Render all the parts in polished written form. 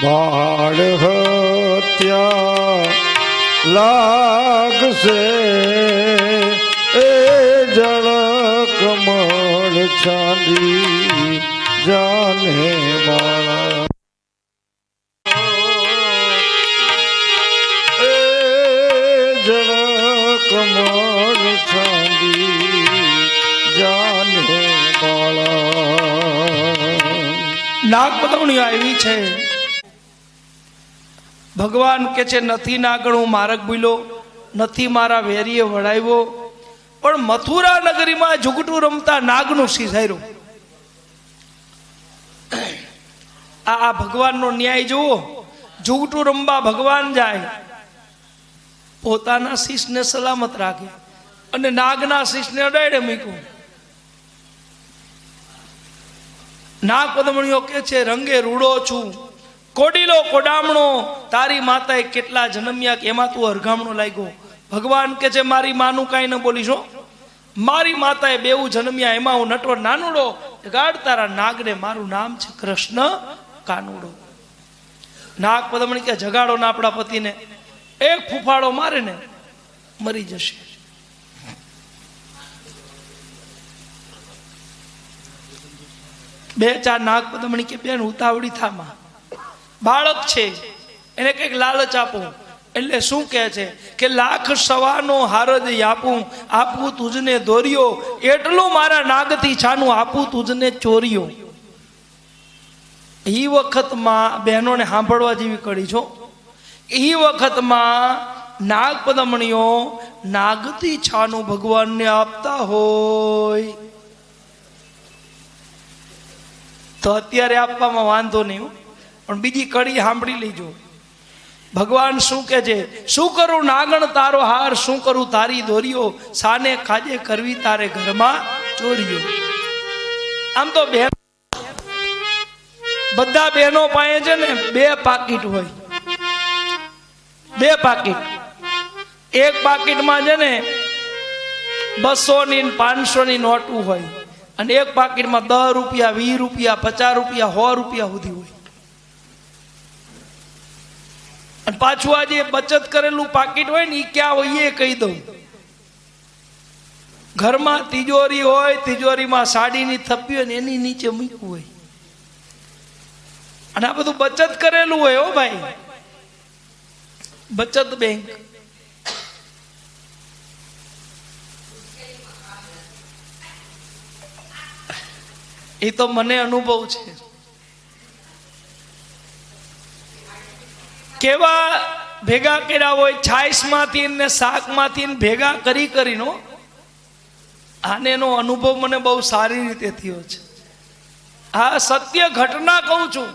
બાળ હત્યા લાગશે એ જળ કમળ ચાંદી જાને માળા એ જળ કમળ ચાંદી જાને માળા નાગપદમણી આવી છે. ભગવાન કે છે નથી નાગણ હું માર્ગ ભૂલ્યો, નથી મારા વેરીએ વળાવ્યો, પણ મથુરા નગરીમાં ઝુગટું રમતા નાગનું સિઝાર્યું. આ ભગવાનનો ન્યાય જુઓ. ઝુગટું રમવા ભગવાન જાય, પોતાના શિષ્યને સલામત રાખે અને નાગના શિષ્યને અડાડે મૂક્યું. નાગ પદમણીઓ કે છે રંગે રૂડો છું, કોડીલો કોડામણો, તારી માતાએ કેટલા જન્મ્યા એમાં તું અરગામણો લાગ્યો. ભગવાન કે છે મારી માનું કાંઈ ન બોલીશો, મારી માતાએ બેઉ જન્મ્યા એમાં હું નટવર નાનુડો, ગાડ તારા નાગને મારું નામ છે કૃષ્ણ કાનુડો. નાગ પદમણી કે જગાડો ના આપણા પતિને, એક ફૂફાડો મારે ને મરી જશે. બે ચાર નાગ પદમણી કે બેન ઉતાવળી થામાં, બાળક છે એને કંઈક લાલચ આપો. એટલે શું કહે છે કે લાખ સવાનો હારજ આપું, આપું તુજને દોર્યો, એટલું મારા નાગથી છાનું આપું તુજને ચોર્યો. એ વખતમાં બહેનોને સાંભળવા જેવી કડી છો. એ વખતમાં નાગ પદમણીઓ નાગથી છાનું ભગવાનને આપતા હોય તો અત્યારે આપવામાં વાંધો નહીં, પણ બીજી કડી સાંભળી લેજો. ભગવાન શું કે છે, શું કરું નાગણ તારો હાર, શું કરું તારી દોરીઓ, સાને ખાજે કરવી તારે ઘરમાં ચોરીઓ. આમ તો બહેન બધા બહેનો પાસે છે ને બે પાકીટ હોય, બે પાકીટ. એક પાકીટમાં છે ને 200 ની 500 ની નોટું હોય અને એક પાકીટમાં 10 રૂપિયા 20 રૂપિયા 50 રૂપિયા 100 રૂપિયા સુધી હોય. અને પાછું આજે બચત કરેલું પાકીટ હોય ને એ ક્યાં હોય એ કહી દઉં. ઘરમાં તિજોરી હોય, તિજોરીમાં સાડીની થપ્પી હોય ને એની નીચે મૂક્યું હોય અને આ બધું બચત કરેલું હોય. હો ભાઈ, બચત બેંક. એ તો મને અનુભવ છે. કેવા ભેગા કર્યા હોય, છાશમાંથી ને શાકમાંથી ભેગા કરીને. આને એનો અનુભવ મને બહુ સારી રીતે થયો છે. આ સત્ય ઘટના કહું છું,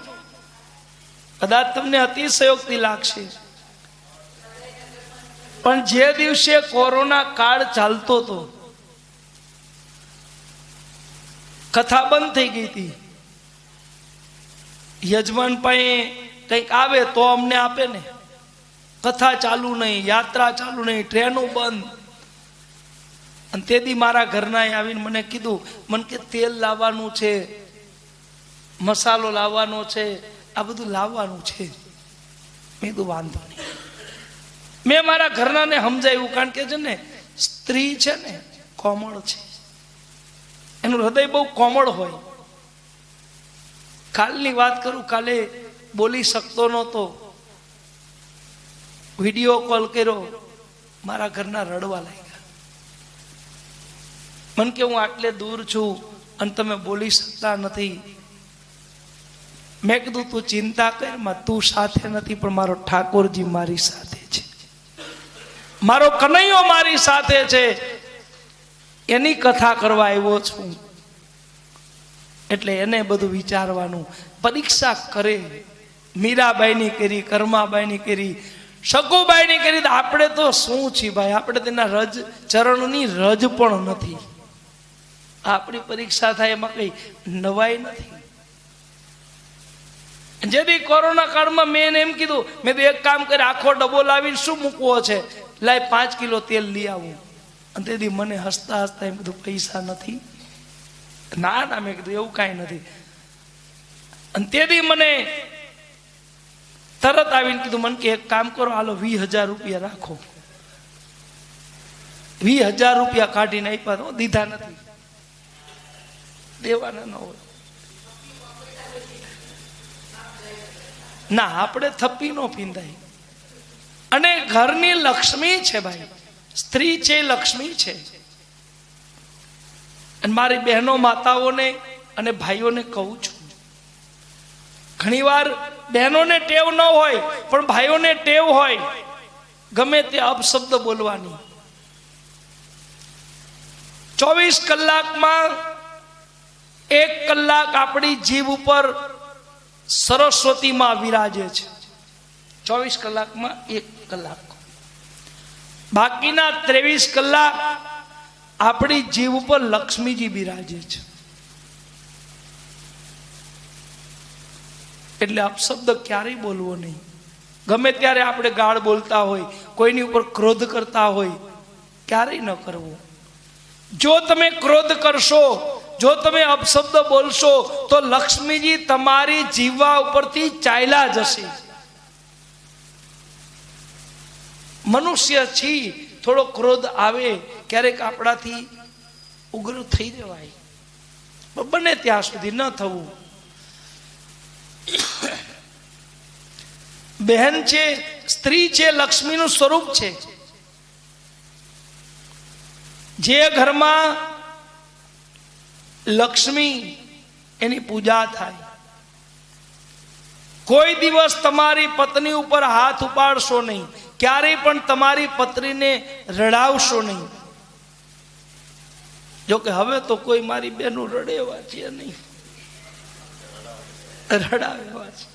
કદાચ તમને અતિશયોક્તિ લાગશે, પણ જે દિવસે કોરોના કાળ ચાલતો હતો, કથા બંધ થઈ ગઈ હતી. યજમાન પાસે કંઈક આવે તો અમને આપે ને, કથા ચાલુ નહીં, યાત્રા ચાલુ નહીં, ટ્રેનો બંધ. અને તેથી મારા ઘરના આવીને મને કીધું, મને કે તેલ લાવવાનું છે, મસાલો લાવવાનો છે, આ બધું લાવવાનું છે. મેં કીધું વાંધો નહીં. મેં મારા ઘરનાને સમજાવ્યું, કારણ કે છે ને સ્ત્રી છે ને કોમળ છે, એનું હૃદય બહુ કોમળ હોય. કાલની વાત કરું, કાલે બોલી શકતો નહોતો, વિડીયો કોલ કર્યો, મારા ઘરના રડવા લાગ્યા. મને કે હું આટલે દૂર છું અને તમે બોલી શકતા નથી. મેં કીધું તું ચિંતા કર માં, તું સાથે નથી પણ મારો ઠાકોરજી મારી સાથે છે, મારો કનૈયો મારી સાથે છે, એની કથા કરવા આવ્યો છું. એટલે એને બધું વિચારવાનું. પરીક્ષા કરે, મીરાબાઈની કરી, કર્માબાઈની કરી, શકુબાઈની કરી. આપણે તો શું છીએ ભાઈ, આપણે તેના રજ ચરણની રજ પણ નથી. આપણી પરીક્ષા થાય એમાં કઈ નવાઈ નથી. જેથી કોરોના કાળમાં મેં એમ કીધું, મેં તો એક કામ કરે, આખો ડબ્બો લાવીને શું મૂકવો છે, લાય 5 કિલો તેલ લઈ આવું. અને તેથી મને હસતા હસતા એમ કીધું પૈસા નથી. ના ના, મેં કીધું એવું કાંઈ નથી. અને તેથી મને તરત આવીને કીધું મને કે એક કામ કરો, હાલો 20,000 રૂપિયા રાખો. 20,000 રૂપિયા કાઢીને આપ્યા તો દીધા નથી, દેવાના ન હોય. ના, આપણે થપ્પી નો પીંધાય. અને ઘરની લક્ષ્મી છે ભાઈ, સ્ત્રી છે લક્ષ્મી છે. અને મારી બહેનો માતાઓને અને ભાઈઓને કહું છું, ઘણીવાર બહેનોને ટેવ ન હોય પણ ભાઈઓને ટેવ હોય ગમે તે અપશબ્દ બોલવાની. 24 કલાકમાં 1 કલાક આપણી જીભ ઉપર સરસ્વતીમાં વિરાજે છે. 24 કલાકમાં 1 કલાક, બાકીના 23 કલાક આપણી જીભ ઉપર લક્ષ્મીજી બિરાજે છે. એટલે અપશબ્દ ક્યારેય બોલવો નહીં. ગમે ત્યારે આપણે ગાળ બોલતા હોય, કોઈની ઉપર ક્રોધ કરતા હોય, ક્યારેય ન કરવો. જો તમે ક્રોધ કરશો, જો તમે અપશબ્દ બોલશો તો લક્ષ્મીજી તમારી જીવા ઉપરથી ચાલ્યા જશે. મનુષ્ય છી, થોડો ક્રોધ આવે ક્યારેક આપણાથી ઉગ્ર થઈ જવાય, બને ત્યાં સુધી ન થવું. બહેન છે, સ્ત્રી છે, લક્ષ્મીનું સ્વરૂપ છે. જે ઘરમાં લક્ષ્મી એની પૂજા થાય, કોઈ દિવસ તમારી પત્ની ઉપર હાથ ઉપાડશો નહીં, ક્યારેય પણ તમારી પત્નીને રડાવશો નહીં. જો કે હવે તો કોઈ મારી બેનું રડે એવા છે નહીં, રડાવે એવા છે.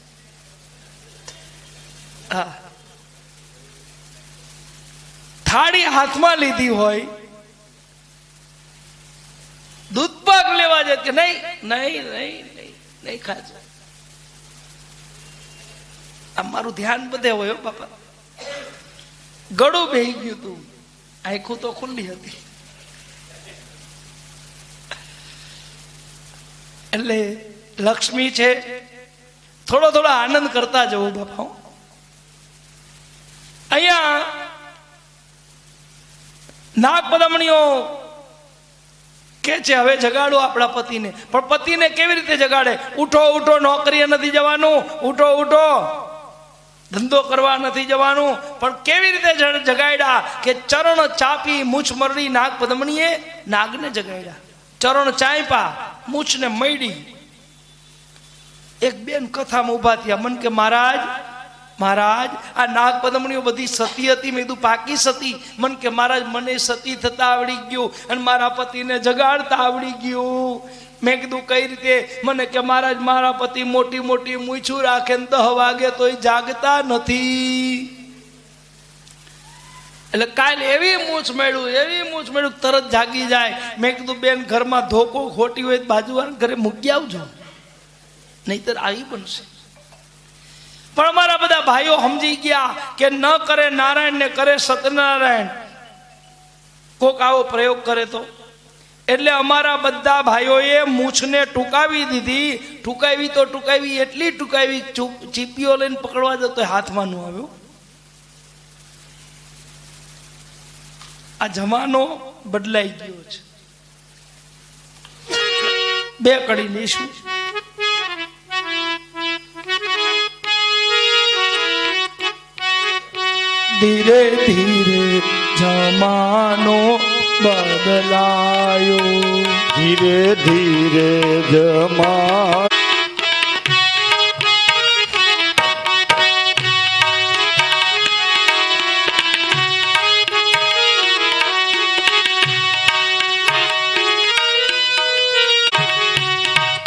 હા, થાળી હાથમાં લીધી હોય, દૂધ પાક લેવા જાય કે નહીં નહીં નહીં નહીં નહીં ખાજો. આ મારું ધ્યાન બધે હોય બાપા. ગળું બેહી ગયું તું, આંખું તો ખુલ્લી હતી. એટલે લક્ષ્મી છે, થોડો થોડો આનંદ કરતા જવું બાપા. અહીંયા નાગપદમણીઓ કે છે હવે જગાડો આપણા પતિને, પણ પતિને કેવી રીતે જગાડે? ઉઠો ઉઠો, નોકરીએ નથી જવાનું, ઉઠો ઉઠો, ધંધો કરવા નથી જવાનું. પણ કેવી રીતે જગાડ્યા કે ચરણ ચાપી મૂછ મરડી નાગપદમણીએ નાગને જગાડ્યા. ચરણ ચાપ્યા, મૂછને મળી. એક બેન કથામાં ઉભા થયા, મન કે મહારાજ મહારાજ આ નાગપદમણીઓ બધી સતી હતી. મેં કીધું પાકી સતી? મન કે મહારાજ મને સતી થતા આવડી ગયું અને મારા પતિને જગાડતા આવડી ગયું. મેં કીધું કઈ રીતે? મને કે મહારાજ મારા પતિ મોટી મોટી મૂછું રાખે ને 10 વાગે તોય જાગતા નથી. એટલે કાલ એવી મૂછ મળ્યું તરત જાગી જાય. મેં કીધું બેન ઘરમાં ધોકો ખોટી હોય બાજુવાળા ઘરે મૂકી આવજો, નહીતર આવી બનશે. પણ અમારા બધા ભાઈઓ સમજી ગયા કે ન કરે નારાયણ ને કરે સત્યનારાયણ. કોક આવો પ્રયોગ કરે તો, એટલે અમારા બધા ભાઈઓએ મૂછને ટૂંકાવી દીધી. ટૂંકાવી તો ટૂંકાવી, એટલી ટૂંકાવી ચીપીઓ લઈને પકડવા જતો હાથમાં ન આવ્યો. આ જમાનો બદલાઈ ગયો છે. 2 કડી લઈશું. ધીરે ધીરે જમાનો બદલાયો, ધીરે ધીરે જમા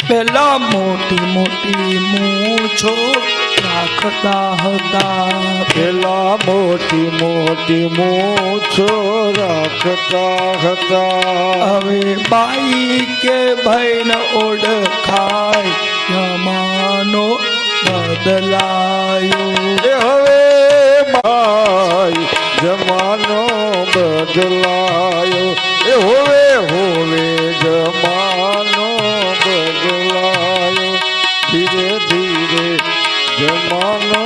પેલા મોટી મોટી મૂછો રાખતા હતા, પેલા મોટી મોટી મૂછો રાખતા હતા. હવે બાઈ કે ભાઈ ન ઓળખાય, જમાનો બદલાયો. હવે ભાઈ જમાનો બદલાયો. હોવે હોવે જમાનો બદલાયો. ધીરે ધીરે જમાનો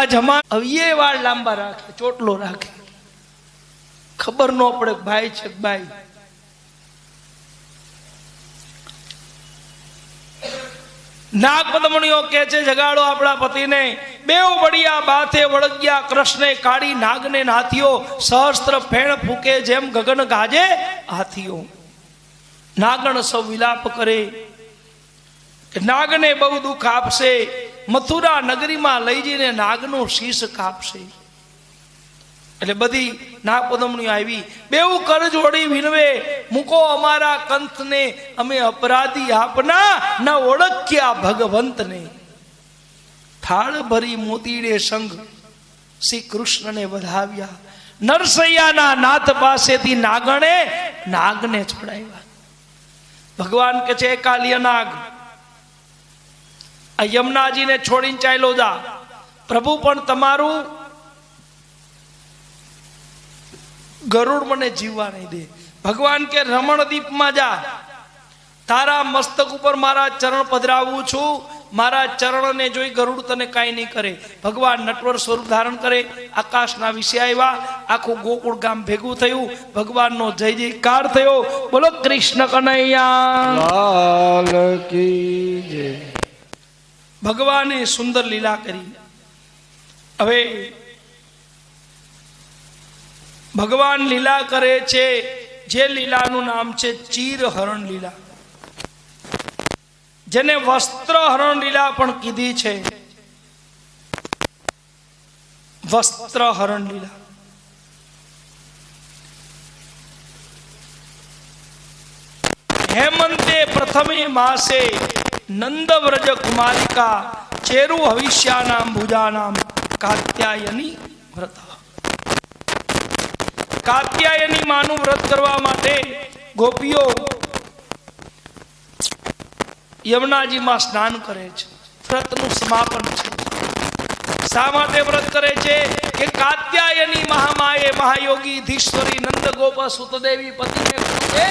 આ જમા હવે એ વાળ લાંબા રાખે, ચોટલો રાખે, ખબર ન પડે ભાઈ છે ભાઈ. નાગ પદમણીઓ કે છે જગાડો આપણા પતિને. બેઉ બળિયા બાથે વળગ્યા કૃષ્ણે કાળી નાગને નાથીઓ, સહસ્ત્ર ફેણ ફૂકે જેમ ગગન ગાજે હાથીઓ. નાગણ સૌ વિલાપ કરે કે નાગને બહુ દુઃખ આપશે, મથુરા નગરીમાં લઈ જઈને નાગનું શીશ કાપશે. એટલે બધી નાગ પદમણીઓ આવી, બેઉ કર જોડી વિનવે મૂકો અમારા કંથને, અમે અપરાધી આપના ન ઓળખ્યા ભગવંતને. થાળ ભરી મોતીડે સંગ શ્રી કૃષ્ણને વધાવ્યા, નરસૈયાના નાથ પાસેથી નાગને છોડાવ્યા. ભગવાન કે છે કાલિય નાગ આ યમુનાજીને છોડીને ચાલ્યો જા, પ્રભુ પણ તમારું ગરુડ મને જીવવા નહીં દે. ભગવાન કે રમણદીપમાં જા, તારા મસ્તક ઉપર મારા ચરણ પધરાવું છું, મારા ચરણને જોઈ ગરુડ તને કાંઈ નહીં કરે. ભગવાન નટવર સ્વરૂપ ધારણ કરે, આકાશના વિશે આવ્યા, આખું ગોકુળ ગામ ભેગું થયું, ભગવાનનો જય જયકાર થયો. બોલો કૃષ્ણ કનૈયા લાલ કી જય. ભગવાને સુંદર લીલા કરી. હવે ભગવાન લીલા કરે છે, જે લીલાનું નામ છે ચીરહરણ લીલા, જેને વસ્ત્ર હરણ લીલા પણ કીધી છે. વસ્ત્ર હરણ લીલા હેમંતે પ્રથમે માસે નંદવ્રજ કુમારિકા ચેરુ હવિષ્યાનામ ભુજાનામ કાત્યાયની વ્રત. કાત્યાયની માનું વ્રત કરવા માટે ગોપીઓ યમુનાજીમાં સ્નાન કરે છે. વ્રતનું સમાપન છે. શા માટે વ્રત કરે છે કે કાત્યાયની મહામાયે મહાયોગી ધીશ્વરી નંદ ગોપ સુતદેવી પતિને કૃતે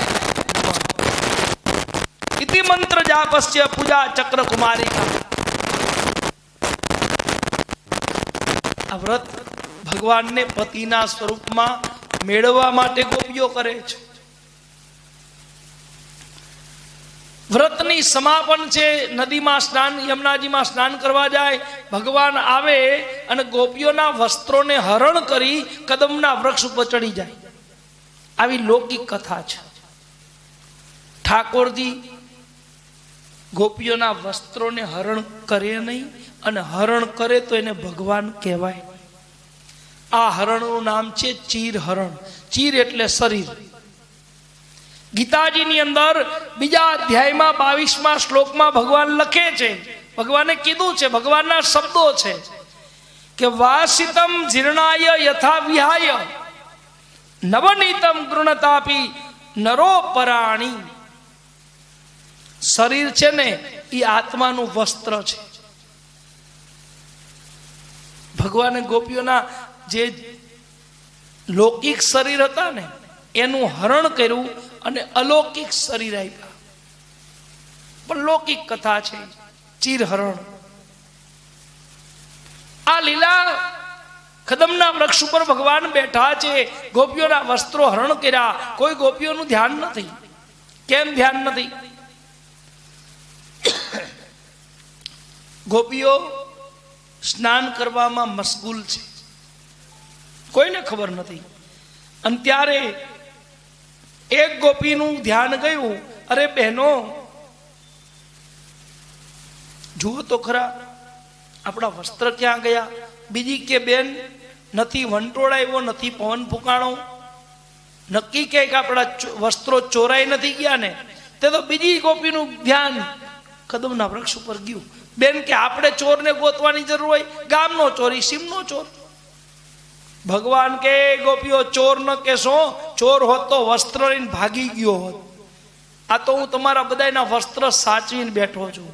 ઇતિ મંત્ર જાપસ્ય પૂજા ચક્ર કુમારિકા. આ વ્રત ભગવાનને પતિના સ્વરૂપમાં મેળવવા માટે ગોપીઓ કરે છે. વ્રતની સમાપન છે. નદીમાં સ્નાન, યમુનાજીમાં સ્નાન કરવા જાય, ભગવાન આવે અને ગોપીઓના વસ્ત્રોને હરણ કરી કદમના વૃક્ષ ઉપર ચડી જાય. આવી લૌકિક કથા છે. ઠાકોરજી ગોપીઓના વસ્ત્રોને હરણ કરે નહીં, અને હરણ કરે તો એને ભગવાન કહેવાય. આ હરણનું નામ છે ચીર હરણ. ચીર એટલે શરીર. ગીતાજીની અંદર બીજા અધ્યાયમાં 22મા શ્લોકમાં ભગવાન લખે છે, ભગવાને કીધું છે, ભગવાનના શબ્દો છે કે વાસિતમ જીર્ણાય યથા વિહાય નવનીતમ ગૃણતાપી નરો પરાણી. શરીર છે ને એ આત્માનું વસ્ત્ર છે. ભગવાને ગોપીઓના જે લૌકિક શરીર હતા ને એનું હરણ કર્યું અને અલૌકિક શરીર આપ્યા. પણ લૌકિક કથા છે ચીરહરણ. આ લીલા કદમના વૃક્ષ ઉપર ભગવાન બેઠા છે, ગોપીઓના વસ્ત્રો હરણ કર્યા. કોઈ ગોપીઓનું ધ્યાન નથી. કેમ ધ્યાન નથી? ગોપીઓ સ્નાન કરવામાં મશગુલ છે, કોઈને ખબર નથી. અને ત્યારે એક ગોપીનું ધ્યાન ગયું, અરે બહેનો જુઓ તો ખરા આપણા વસ્ત્ર ક્યાં ગયા. બીજી કે બેન નથી વંટોળાયો, નથી પવન ફૂંકાણો, નક્કી કે આપણા વસ્ત્રો ચોરાઈ નથી ગયા ને. તે તો બીજી ગોપીનું ધ્યાન કદમના વૃક્ષ ઉપર ગયું. બેન કે આપણે ચોરને ગોતવાની જરૂર હોય, ગામનો ચોરી સીમનો ચોર. ભગવાન કે ગોપીઓ ચોર ન કેશો, ચોર હોત તો વસ્ત્ર લઈને ભાગી ગયો હોત. આ તો હું તમારા બધાના વસ્ત્ર સાચવીને બેઠો છું.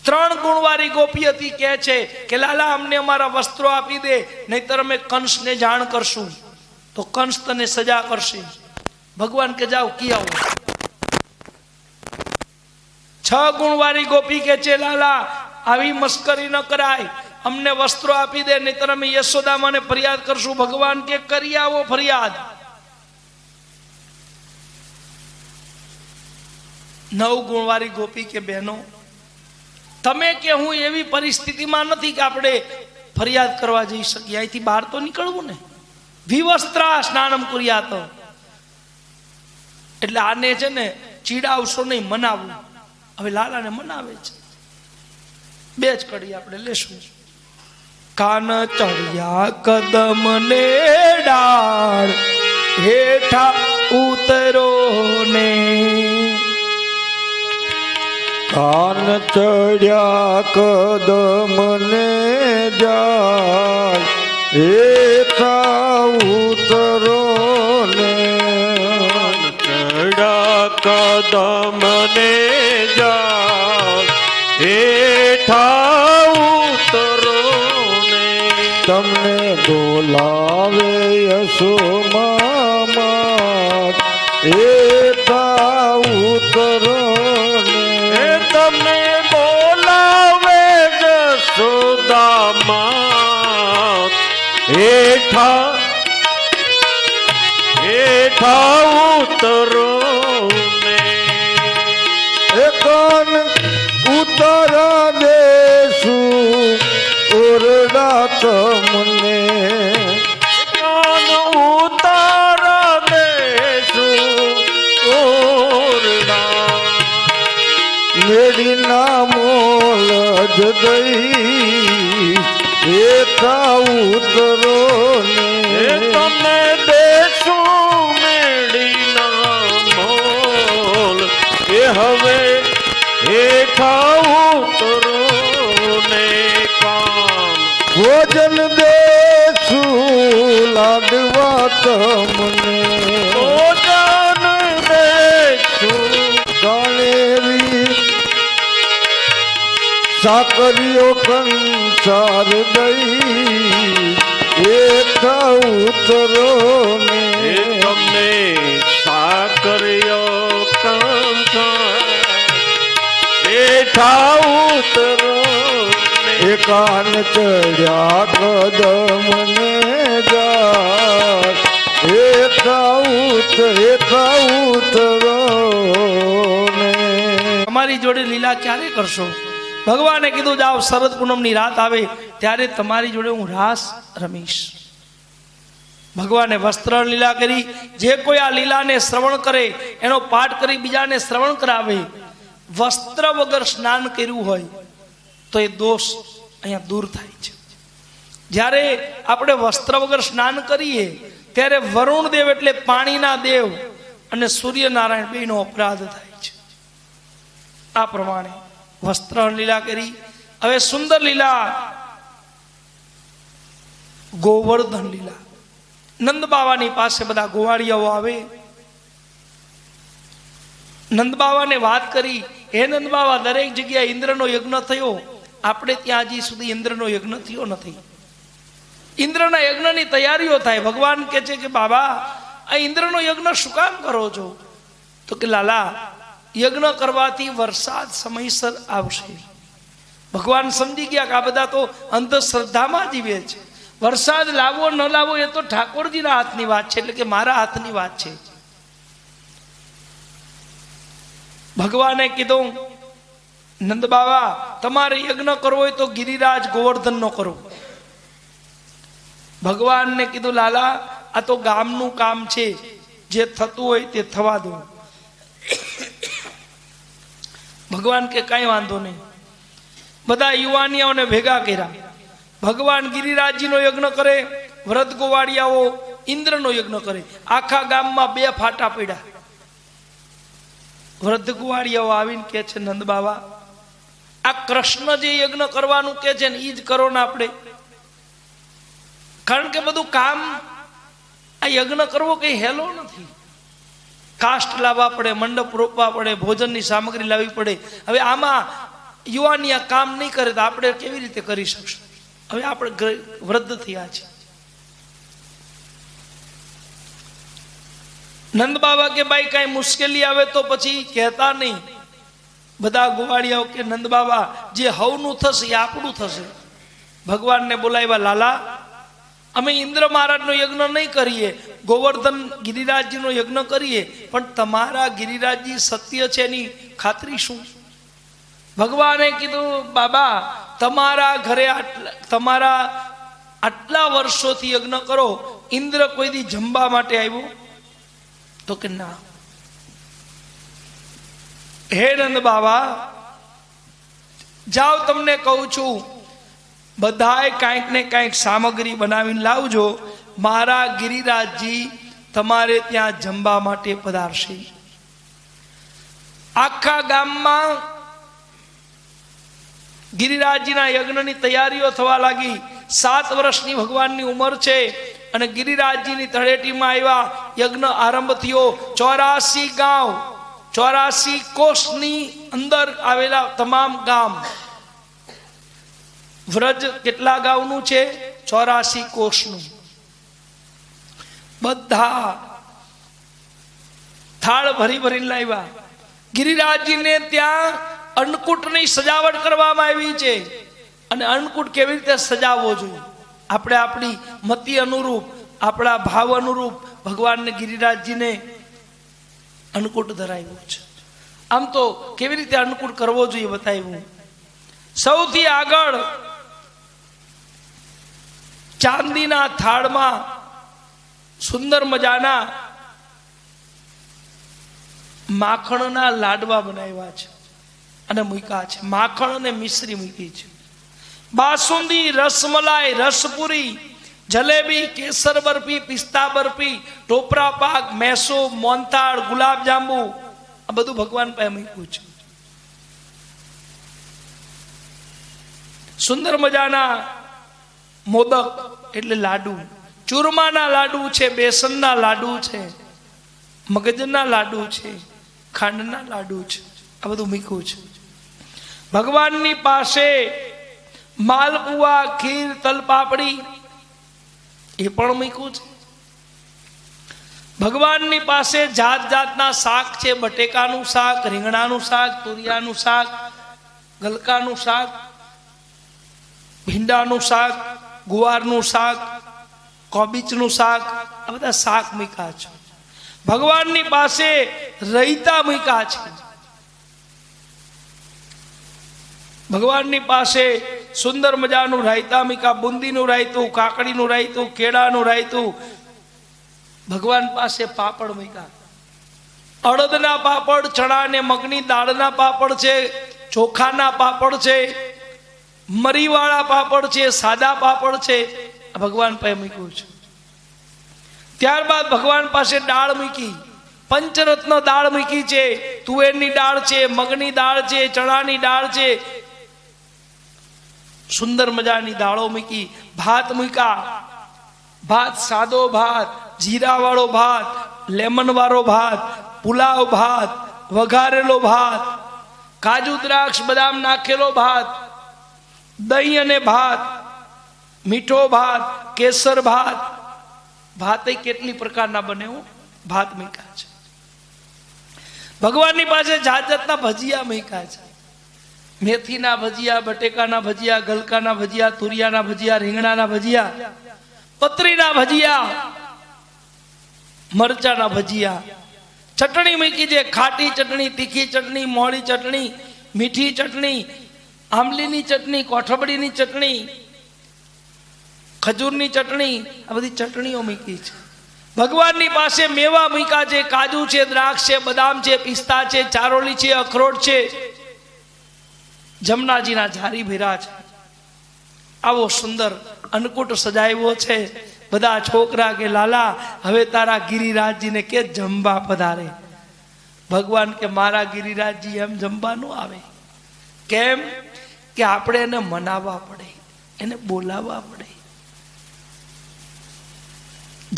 3 ગુણવાળી ગોપી હતી, કહે છે કે લાલા અમને અમારા વસ્ત્રો આપી દે, નહીતર અમે કંસને જાણ કરશું તો કંસ તને સજા કરશે. ભગવાન કે જાઓ કી આવો. 6 ગુણવાળી ગોપી કે છે લાલા આવી મસ્કરી ન કરાય, અમને વસ્ત્રો આપી દે, નહીતર અમે યશોદામાને ફરિયાદ કરશું. ભગવાન કે કરી આવો ફરિયાદ. 9 ગુણવાળી ગોપી કે બહેનો, તમે કે હું એવી પરિસ્થિતિમાં નથી કે આપણે ફરિયાદ કરવા જઈ શકીએ. અહીંથી બહાર તો નીકળવું ને. વિવસ્ત્રા સ્નાનમ કુર્યાત, એટલે આને છે ને ચીડાવશો નહીં, મનાવવું. હવે લાલાને મનાવે છે. 2 જ કડી આપણે લેશું. કાન ચડ્યા કદમ ને ડાળ, હેઠા ઉતરો ને. કાન ચડ્યા કદમ ને ડાળ, હેઠા ઉતરો ને. ચડા કદમ ને જા હેઠા ઉતરો ને. તમને બોલાવે યશોમા, હેઠા ઉતરો ને. તમને બોલાવે જશોદામાં, હેઠા ઉતરો ને. કાન ઉતર દેશું ઓરડા તમને. કાન ઉતાર દેશું ઓરડા. મેડીના મોલ જ દઈ, હેઠા ઉતરો ને. તમને દેશું મેડીના મોલ, એ હવે હેઠા ઉતરો ને. કામ ભોજન દેશું લાડવા તમને. ભોજન દેશું કાળેરી સાકરીઓ કંસાર દઈ, હેઠા ઉતરો ને. તમને સાકર્યો કંસાર, હેઠા ઉતરો ને. કાન ચડ્યા કદમ ને જા, હેઠા ઉતરો ને. તમારી જોડે લીલા ક્યારે કરશો? ભગવાને કીધું જાઓ, શરદ પૂનમની રાત આવે ત્યારે તમારી જોડે હું રાસ રમીશ. ભગવાને વસ્ત્ર લીલા કરી. જે કોઈ આ લીલાને શ્રવણ કરે, એનો પાઠ કરી બીજાને શ્રવણ કરાવે, વસ્ત્ર વગર સ્નાન કર્યું હોય તો એ દોષ અહીંયા દૂર થાય છે. જ્યારે આપણે વસ્ત્ર વગર સ્નાન કરીએ ત્યારે વરુણ દેવ એટલે પાણીના દેવ અને સૂર્યનારાયણ બેનો અપરાધ થાય છે. આ પ્રમાણે વસ્ત્ર લીલા કરી. હવે સુંદર લીલા ગોવર્ધન લીલા. નંદ બાવાની પાસે બધા ગોવાળિયાઓ આવે. નંદ બાવાને વાત કરી, હે નંદ બાવા, દરેક જગ્યાએ ઇન્દ્રનો યજ્ઞ થયો, આપણે ત્યાં હજી સુધી ઇન્દ્રનો યજ્ઞ થયો નથી. ઇન્દ્રના યજ્ઞની તૈયારીઓ થાય. ભગવાન કહે છે કે બાબા, આ ઇન્દ્રનો યજ્ઞ શું કામ કરો છો? તો કે લાલા, યજ્ઞ કરવાથી વરસાદ સમયસર આવશે. ભગવાન સમજી ગયા કે આ બધા તો અંધશ્રદ્ધામાં જીવે છે. વરસાદ લાવવો ન લાવવો એ તો ઠાકોરજીના હાથની વાત છે, એટલે કે મારા હાથની વાત છે. ભગવાને કીધું, નંદ બાબા, તમારે યજ્ઞ કરવો હોય તો ગિરિરાજ ગોવર્ધન નો કરો. ભગવાનને કીધું, લાલા, આ તો ગામનું કામ છે, જે થતું હોય તે થવા દો. ભગવાન કે કઈ વાંધો નહીં. બધા યુવાનીઓને ભેગા કર્યા. ભગવાન ગિરિરાજજીનો યજ્ઞ કરે, વ્રત ગોવાળિયાઓ ઇન્દ્રનો યજ્ઞ કરે. આખા ગામમાં 2 ફાટા પડ્યા. વૃદ્ધ ગોવાળિયાઓ આવીને કે છે, નંદ બાબા, આ કૃષ્ણ જે યજ્ઞ કરવાનું કે છે ને એ જ કરો ને આપણે. કારણ કે બધું કામ, આ યજ્ઞ કરવો કઈ હેલો નથી. કાષ્ટ લાવવા પડે, મંડપ રોપવા પડે, ભોજનની સામગ્રી લાવવી પડે. હવે આમાં યુવાની આ કામ નહીં કરે તો આપણે કેવી રીતે કરી શકશું? હવે આપણે વૃદ્ધ થયા છે. નંદ બાબા કે ભાઈ કઈ મુશ્કેલી આવે તો પછી કહેતા નહીં. બધા ગોવાળિયાઓ કે નંદ બાબા, જે હવનું થશે એ આપણું થશે. ભગવાનને બોલાવ્યા, લાલા અમે ઇન્દ્ર મહારાજનો યજ્ઞ નહીં કરીએ, ગોવર્ધન ગિરિરાજજીનો યજ્ઞ કરીએ, પણ તમારા ગિરિરાજજી સત્ય છે એની ખાતરી શું? ભગવાને કીધું, બાબા તમારા ઘરે તમારા આટલા વર્ષોથી યજ્ઞ કરો, ઇન્દ્ર કોઈ દી જમવા માટે આવ્યો? તો કે ના. હે નંદ બાબા, જાઓ તમને કહું છું, બધાએ કાંઈક ને કાંઈક સામગ્રી બનાવીને લાવજો, મારા ગિરિરાજજી તમારે ત્યાં જમવા માટે પધારશે. આખા ગામમાં ગિરિરાજજીના યજ્ઞની તૈયારીઓ થવા લાગી. 7 વર્ષની ભગવાનની ઉંમર છે અને ગિરિરાજજીની તળેટીમાં આવ્યા, યજ્ઞ આરંભ થયો. 84 ગામ, 84 કોષની અંદર આવેલા તમામ ગામ. વ્રજ કેટલા ગામનું છે? 84 કોષનું. બધા થાળ ભરી ભરીને લાવ્યા. ગિરિરાજજીને ત્યાં અન્નકૂટની સજાવટ કરવામાં આવી છે. અને અન્નકૂટ કેવી રીતે સજાવવો જોઈએ? આપણે આપણી મતિ અનુરૂપ, આપણા ભાવ અનુરૂપ ભગવાનને ગિરિરાજજીને અન્નકૂટ ધરાવ્યું છે. આમ તો કેવી રીતે અન્નકૂટ કરવો જોઈએ બતાવ્યું. સૌથી આગળ ચાંદીના થાળમાં સુંદર મજાના માખણના લાડવા બનાવ્યા છે અને મૂક્યા છે. માખણ અને મિશ્રી મૂકી છે. બાસુંદી, રસમલાઈ, રસપુરી, જલેબી, કેસર બરફી, પિસ્તા બરફી, ટોપરા પાક, મેસો, મોનથાળ, ગુલાબ જાંબુ, આ બધું ભગવાન પાસે મૂક્યું છે. સુંદર મજાના મોદક એટલે લાડુ, ચૂરમાના લાડુ છે, બેસનના લાડુ છે, મગજના લાડુ છે, ખાંડના લાડુ છે, આ બધું મૂક્યું છે. ભગવાનની પાસે માલપુઆ, ખીર, તલપાપડી એ પણ મૂક્યું છે. ભગવાનની પાસે જાત જાતના શાક છે. બટેકાનું શાક, રીંગણાનું શાક, તુરિયાનું શાક, ગલકાનું શાક, ભીંડાનું શાક, ગુવારનું શાક, કોબીજનું શાક, આ બધા શાક મૂક્યા છે. ભગવાનની પાસે રૈતા મૂક્યા છે. ભગવાનની પાસે સુંદર મજાનું રાયતા મૂક્યા. બુંદીનું રાયતું, કાકડીનું રાયતું, કેળાનું રાયતું. ભગવાન પાસે પાપડ મૂક્યા. અડદના પાપડ, ચણા ને મગની દાળના પાપડ છે, ચોખાના પાપડ છે, મરીવાળા પાપડ છે, સાદા પાપડ છે. આ ભગવાન પાસે મૂક્યું છે. ત્યારબાદ ભગવાન પાસે દાળ મૂકી. પંચરત્ન દાળ મૂકી છે. તુવેરની દાળ છે, મગની દાળ છે, ચણાની દાળ છે, સુંદર મજાની દાળો મૂકી. ભાત મૂક્યા. ભાત સાદો ભાત, જીરા વાળો ભાત, લેમન વાળો ભાત, પુલાવ ભાત, વઘારેલો ભાત, કાજુ દ્રાક્ષ બદામ નાખેલો ભાત, દહીં અને ભાત, મીઠો ભાત, કેસર ભાત. ભાત કેટલી પ્રકારના બને ભાત મૂક્યા છે. ભગવાનની પાસે જાત જાતના ભજીયા મૂક્યા છે. મેથીના ભજીયા, બટેકાના ભજીયા, ગલકાના ભજીયા, તુરિયાના ભજીયા, રીંગણાના ભજીયા, પતરીના ભજીયા, મરચાના ભજીયા. ચટણી મૂકી છે. ખાટી ચટણી, તીખી ચટણી, મોળી ચટણી, મીઠી ચટણી, આંબલીની ચટણી, કોઠબડીની ચટણી, ખજૂરની ચટણી, આ બધી ચટણીઓ મૂકી છે. ભગવાનની પાસે મેવા મૂક્યા છે. કાજુ છે, દ્રાક્ષ છે, બદામ છે, પિસ્તા છે, ચારોલી છે, અખરોટ છે. જમનાજીના ઝારી ભેરા છે. આવો સુંદર અન્નકૂટ સજાવ્યો છે. બધા છોકરા કે લાલા હવે તારા ગિરિરાજજીને કે જમવા પધારે. ભગવાન કે મારા ગિરિરાજજી એમ જમવા ન આવે. કેમ કે આપણે એને મનાવવા પડે, એને બોલાવવા પડે.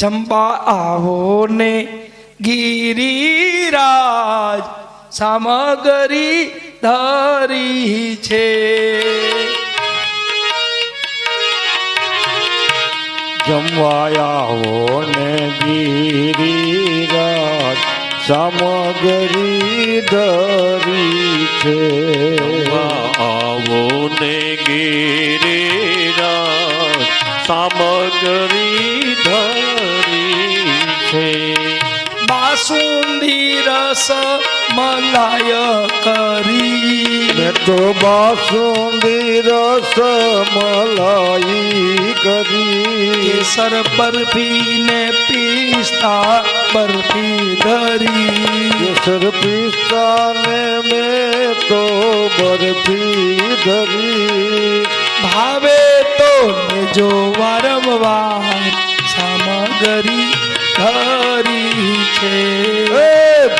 જમવા આવો ને ગિરિરાજ સામગ્રી ધરી છે. જમવા આવો ને ગિરિરાજ સામગ્રી ધરી છે. આવો ને ગિરિરાજ રસ મલાય કરી મેં તો બાસુંદી રસ મલાઈ કરી કેસર બરફી ને પિસ્તા બરફી ધરી કેસર પિસ્તા ને મેં તો બરફી ધરી ભાવે તો લેજો વારંવાર સામગ્રી ધરી છે એ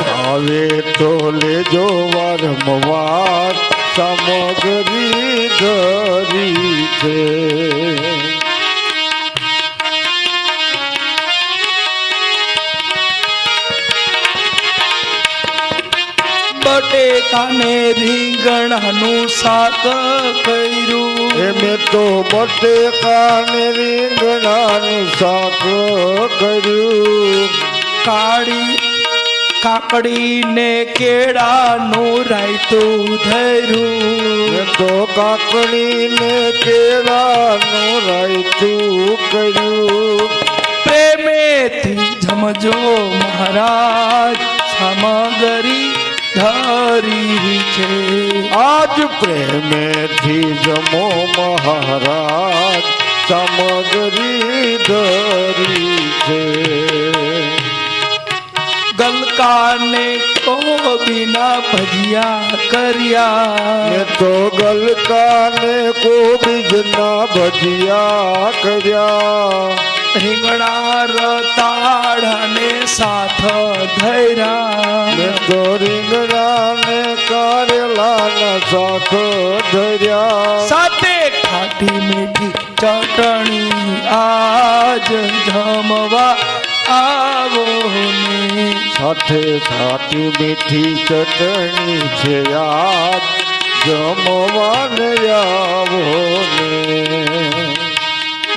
ભાવે તો લેજો વારંવાર સામગ્રી ધરી છે બટેકાને રીંગણાનું શાક કર્યું એ મેં તો બટેકા ને રીંગણાનું શાક કર્યું કાકડી ને કેળાનું રાયતું ધર્યું મેં તો કાકડી ને કેળાનું રાયતું કર્યું પ્રેમેથી જમજો મહારાજ સામગ્રી ધરી છે આજ પ્રેમેથી જમો મહારાજ સામગ્રી ધરી છે ગલકાને કોબીના ભજીયા કર્યા મેં તો ગલકા ને કોબીજના ભજીયા કર્યા રીંગણા રતાળાને સાથ ધર્યા મેં તો રીંગણા ને કારેલાના શાક ધર્યા સાથે ખાટી મીઠી ચટણી આજ જમવા આવો ને સાથે ખાટી મીઠી ચટણી છે યાદ જમવાને આવો ને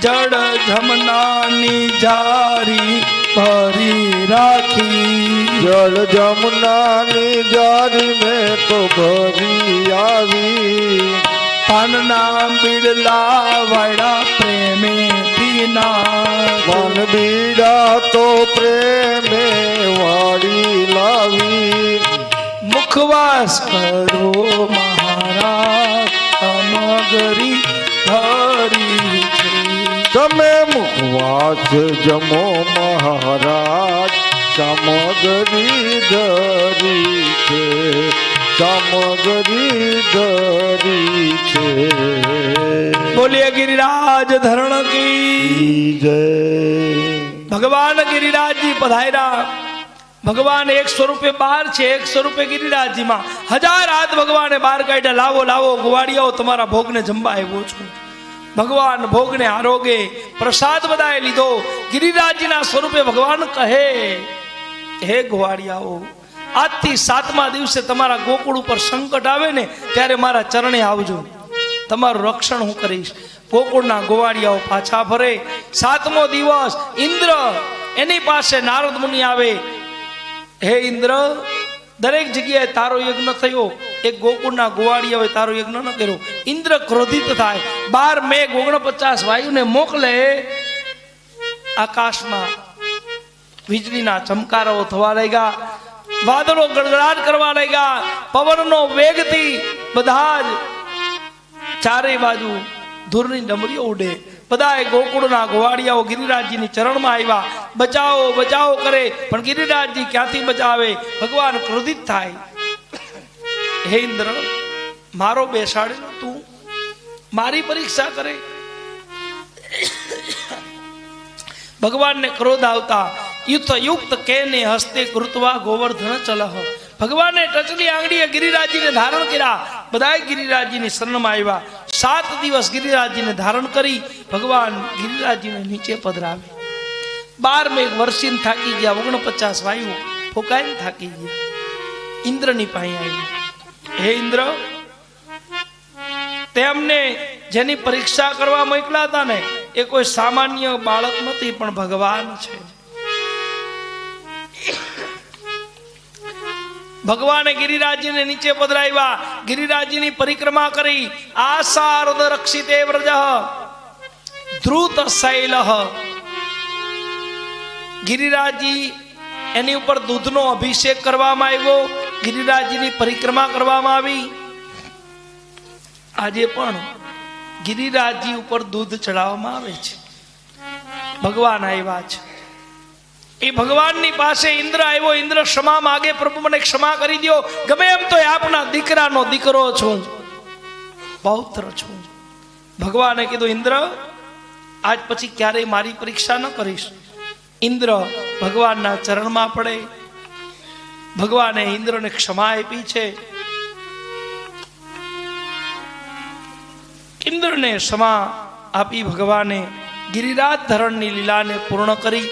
જડ જમનાની જારી ભરી રાખી જળ જમનાની જારી મેં તો ભરી આવી પાનના બીડલા વાળા પ્રેમેથી ના મન બીડા તો પ્રેમે વાળી લાવી મુખવાસ કરો મહારાજ સામગ્રી ધરી છે તમે મુખવાસ જમો મહારાજ સામગ્રી ધરી છે સામગ્રી ધરી છે બોલીએ ગિરિરાજ ધરણ કી જય ભગવાન ગિરિરાજજી પધાર્યા ભગવાન એક સ્વરૂપે બહાર છે એક સ્વરૂપે ગિરિરાજજીમાં હજાર હાથ ભગવાને બહાર કાઢ્યા લાવો લાવો ગુવાડિયાઓ તમારા ભોગને જમવા આવ્યો છું ભગવાન ભોગને આરોગે પ્રસાદ બધાએ લીધો ગિરિરાજજીના સ્વરૂપે ભગવાન કહે હે ગુવાડિયાઓ આજથી 7મા દિવસે તમારા ગોકુળ ઉપર સંકટ આવે ને ત્યારે મારા ચરણે આવજો તમારું રક્ષણ હું કરીશ ગોકુળના ગોવાડિયાઓ પાછા ફરે 7મો દિવસ ઇન્દ્ર એની પાસે નારદ મુનિ આવે હે ઇન્દ્ર દરેક જગ્યાએ તારો યજ્ઞ થયો એક ગોકુળના ગોવાડિયાઓએ તારો યજ્ઞ ન કર્યો ઇન્દ્ર ક્રોધિત થાય 12 મેઘ 49 વાયુને મોકલે આકાશમાં વીજળીના ચમકારાઓ થવા લાગ્યા વાદળો ગડગડાટ કરવા લાગ્યા પવનનો વેગથી બધા જ ચારે બાજુ ધૂળની ડમરીઓ ઉડે બધાએ ગોકુળના ગોવાડિયાઓ ગિરિરાજજીની ચરણમાં આવ્યા બચાવો બચાવો કરે પણ ગિરિરાજજી ક્યાંથી બચાવે ભગવાન ક્રોધિત થાય હે ઇન્દ્ર મારો બેસાડેલો તું મારી પરીક્ષા કરે ભગવાનને ક્રોધ આવતા યુક્ત કેને હસ્તે કૃતવા ગોવર્ધન ચલહ ભગવાને ટચલી આંગળીએ ગિરિરાજજીને ધારણ કર્યા બધાએ ગિરિરાજજીની શરણમાં આવ્યા 7 દિવસ ગિરિરાજજીને ધારણ કરી ભગવાન ગિરિરાજજીને નીચે પધરાવે 12 મેઘ વર્ષીને થાકી ગયા 49 વાયુ ફોકાઈને થાકી ગયા ઇન્દ્રની પાસે આવી હે ઇન્દ્ર તેમને જેની પરીક્ષા કરવા મોકલ્યા હતા ને એ કોઈ સામાન્ય બાળક નથી પણ ભગવાન છે ભગવાને ગિરિરાજજીને નીચે પધરાવ્યા ગિરિરાજજીની પરિક્રમા કરી આસારદ રક્ષિતે વ્રજ ધ્રુત શૈલ ગિરિરાજજી એની ઉપર દૂધનો અભિષેક કરવામાં આવ્યો, ગિરિરાજજીની પરિક્રમા કરવામાં આવી. આજે પણ ગિરિરાજજી ઉપર દૂધ ચડાવવામાં આવે છે. ભગવાન આવ્યા છે. એ ભગવાનની પાસે ઇન્દ્ર આવ્યો. ઇન્દ્ર ક્ષમા માગે, પ્રભુ મને ક્ષમા કરી દો, ગમે એમ તો આપના દીકરાનો દીકરો છું, પૌત્ર છું. ભગવાને કીધું ઇન્દ્ર આજ પછી ક્યારેય મારી પરીક્ષા ન કરીશ. ઇન્દ્ર ભગવાનના ચરણમાં પડે. ભગવાને ઇન્દ્રને ક્ષમા આપી છે. ઇન્દ્રને ક્ષમા આપી ભગવાને ગિરિરાજ ધરણની લીલાને પૂર્ણ કરી.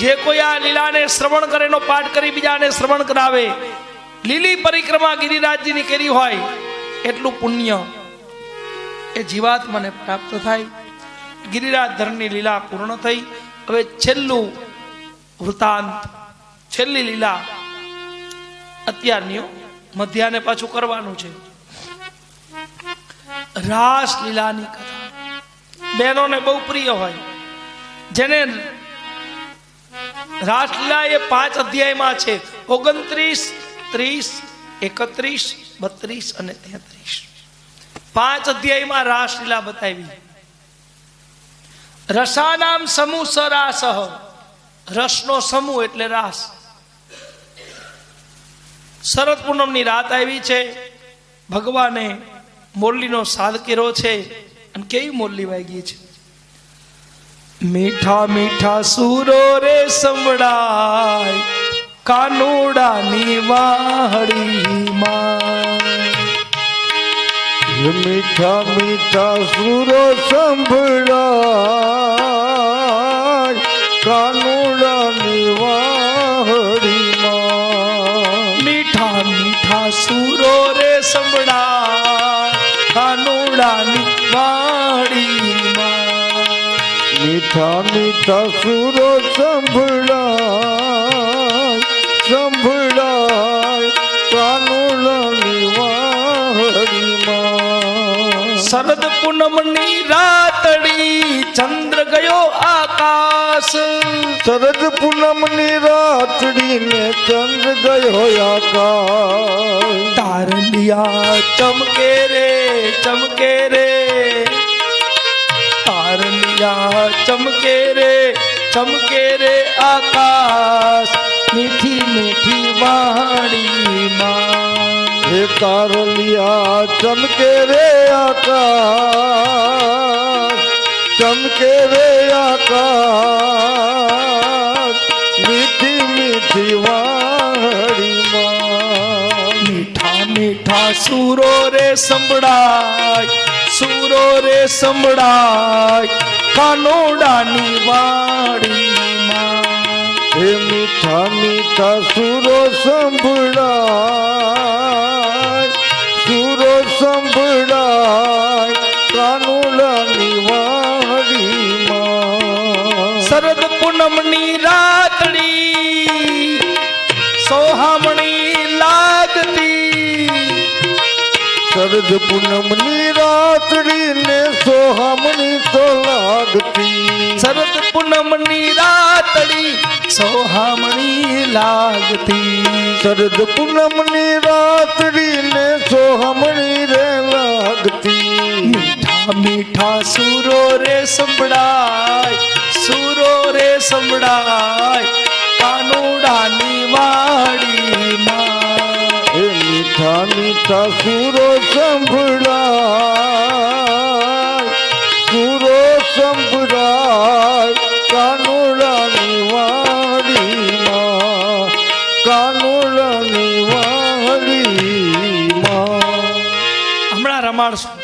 જે કોઈ આ લીલાને શ્રવણ કરે, એનો પાઠ કરી બીજાને શ્રવણ કરાવે, લીલી પરિક્રમા ગિરિરાજજીની કરી હોય એટલું પુણ્ય એ જીવાત્માને પ્રાપ્ત થાય. ગિરિરાજ ધરણની લીલા પૂર્ણ થઈ. હવે છેલ્લું વૃતાંત, છેલ્લી લીલા અત્યારની મધ્યાને પાછું કરવાનું છે. રાસ લીલાની કથા બહેનોને બહુ પ્રિય હોય. જેને રાસલીલા એ 5 અધ્યાયમાં છે. 29, 30, 31, 32 અને 33 5 અધ્યાયમાં રાસલીલા બતાવી. રસાનામ સમૂહ સરાસહ, રસનો સમૂહ એટલે રાસ. શરદ પૂનમની રાત આવી છે. ભગવાને મોરલીનો સાદ કર્યો છે અને કેવી મોરલી વાગી છે. મીઠા મીઠા સુરો રે સંભળાય કાનુડાની વાહડીમાં. મીઠા મીઠા સુરો સંભળાય કાનુડાની વાહડીમાં. મીઠા મીઠા સુરો રે સંભળાય કાનુડાની વાહડીમાં. મીઠા મીઠા સુરો સંભળાય સંભળાય કાનુડાની વાહડીમાં. શરદ પૂનમની રાતડી ચંદ્ર ગયો આકાશ. શરદ પૂનમની રાતડી ને ચંદ્ર ગયો આકાશ. તારલિયા ચમકે રે ચમકે રે, તારલિયા ચમકે રે આકાશ. મીઠી મીઠી વાણીમાં. હે તારલિયા ચમકે રે આકાશ, ચમકે રે આકાશ. મીઠી મીઠી વાણીમાં. મીઠા મીઠા સુરો રે સંભળાય, સુરો રે સંભળાય કાનોડાની વાડીમાં. હે મીઠા મીઠા સુરો સંભળાય, સુરો સંભળાય કાનુડાની વાડીમાં. શરદ પૂનમની રાતડી સોહામણી લાગતી. શરદ પૂનમની રાતડી ને સોહામણી તો લાગતી. શરદ પૂનમની રાતડી સોહામણી લાગતી. શરદ પૂનમની રાતડી ને સોહામણી રે લાગતી. મીઠા મીઠા સુરો રે સંભળાય, સુરો રે સંભળાય કાનુડાની વાડીમાં. હે મીઠા મીઠા સુરો સંભળાય, સુરો સંભળાય કાનુડાની વાડીમાં, કાનુડાની વાડીમાં. હમણાં રમાડશું.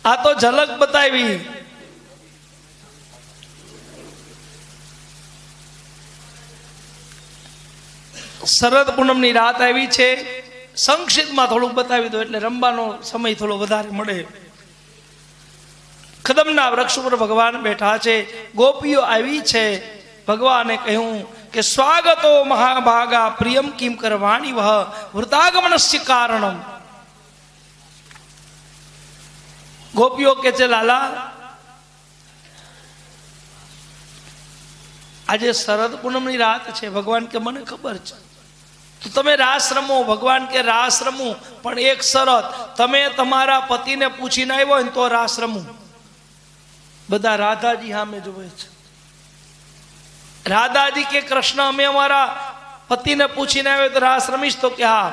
આ તો ઝલક બતાવી. શરદ પૂનમની રાત આવી છે. સંક્ષિપ્તમાં થોડુંક બતાવી દો એટલે રમવાનો સમય થોડો વધારે મળે. કદમના વૃક્ષ ઉપર ભગવાન બેઠા છે. ગોપીઓ આવી છે. ભગવાને કહ્યું કે સ્વાગતો મહાભાગા પ્રિયમ કિમ કરવાણી વહ વૃતાગમનસ્ય કારણમ. ગોપીઓ કે છે લાલા આજે શરદ પૂનમની રાત છે, ભગવાન કે મને ખબર છે, તો તમે રાસ રમો. ભગવાન કે રાસ રમું, પણ એક શરત, તમે તમારા પતિને પૂછીને આવ્યો હોય ને તો રાસ રમું. બધા રાધાજી સામે જોવે છે. રાધાજી કે કૃષ્ણ અમે અમારા પતિને પૂછીને આવ્યો તો રાસ રમીશ? તો કે હા.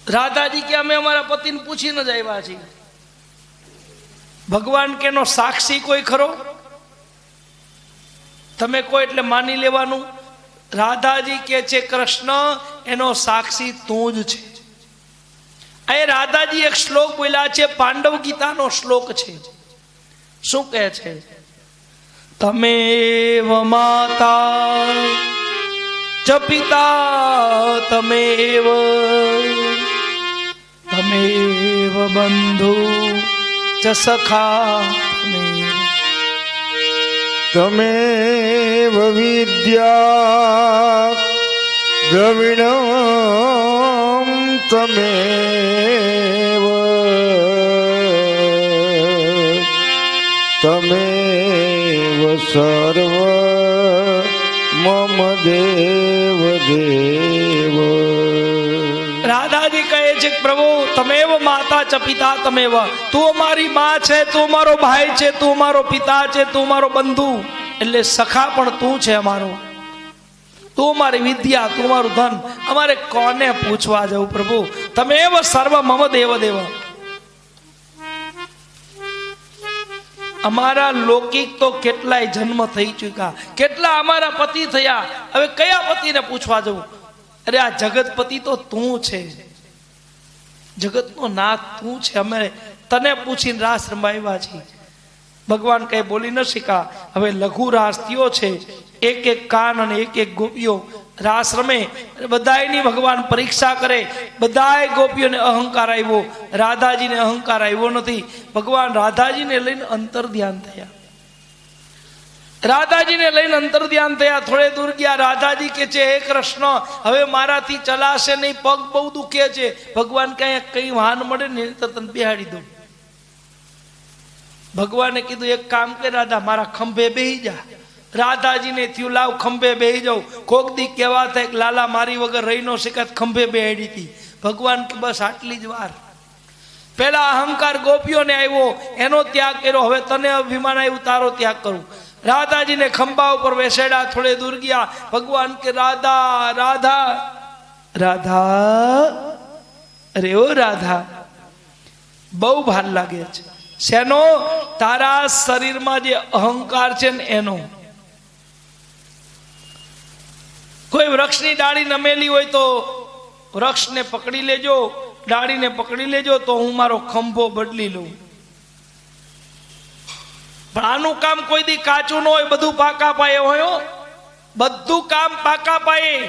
રાધાજી કે અમે અમારા પતિને પૂછીને જ આવ્યા છીએ. ભગવાન કે નો સાક્ષી કોઈ ખરો? તમે કોઈ એટલે માની લેવાનું. રાધાજી કે છે કૃષ્ણ એનો સાક્ષી તું જ છે. એ રાધાજી એક શ્લોક બોલ્યા છે, પાંડવ ગીતાનો શ્લોક છે. શું કહે છે? તમેવ માતા ચ પિતા તમેવ બંધુ ચ સખા તમેવ વિદ્યા દ્રવિણમ તમેવ સર્વ મમ દેવ દેવ. રાધાજી કહે છે પ્રભુ તમેવ માતા ચ પિતા તમેવ, તું અમારી માં છે, તું અમારો ભાઈ છે, તું અમારો પિતા છે, તું અમારો બંધુ એટલે સખા પણ તું છે અમારો. તું અમારી વિદ્યા, તું અમારું ધન. અમારે કોને પૂછવા જવું પ્રભુ? તમેવ સર્વ મમ દેવ દેવ. અમારા લૌકિક તો કેટલાય જન્મ થઈ ચૂક્યા, કેટલા અમારા પતિ થયા, હવે કયા પતિને પૂછવા જવું? અરે આ જગતપતિ તો તું છે, જગતનો નાથ તું છે. અમે તને પૂછીને રાસ રમાવ્યા છીએ. ભગવાન કઈ બોલી ન શીખા. હવે લઘુ રાસ થયો છે, એક એક કાન અને એક એક ગોપીઓ રાસ રમે. બધાયની ભગવાન પરીક્ષા કરે. બધાય ગોપીઓને અહંકાર આવ્યો, રાધાજીને અહંકાર આવ્યો નથી. ભગવાન રાધાજીને લઈને અંતર ધ્યાન થયા. રાધાજીને લઈને અંતર ધ્યાન થયા. થોડે દૂર ગયા. રાધાજી કે છે હે કૃષ્ણ હવે મારાથી ચલાશે નહીં, પગ બહુ દુખે છે. ભગવાન કઈ કઈ વાહન મળે ને તો તને બેહાડી દઉં. ભગવાને કીધું એક કામ કર રાધા, મારા ખંભે બેહી જા. રાધાજીને થયું લાવ ખંભે બેહી જાઉં. કોક દી કેવા થાય લાલા મારી વગર રહી નો શકાત, ખંભે બેહાડી હતી. ભગવાન કે બસ આટલી જ વાર. પેલા અહંકાર ગોપીઓને આવ્યો, એનો ત્યાગ કર્યો. હવે તને અભિમાન આવ્યું, તારો ત્યાગ કરું. રાધાજીને ખંભા ઉપર બેસાડ્યા. થોડે દૂર ગયા. ભગવાન કે રાધા રાધા રાધા, અરે ઓ રાધા, બહુ ભાર લાગે છે. શેનો? તારા શરીરમાં જે અહંકાર છે ને એનો. કોઈ વૃક્ષની ડાળી નમેલી હોય તો વૃક્ષને પકડી લેજો, ડાળીને પકડી લેજો તો હું મારો ખંભો બદલી લઉં. પણ આનું કામ કોઈ દી કાચું ન હોય, બધું પાકા પાયે હોય. બધું કામ પાકા પાયે.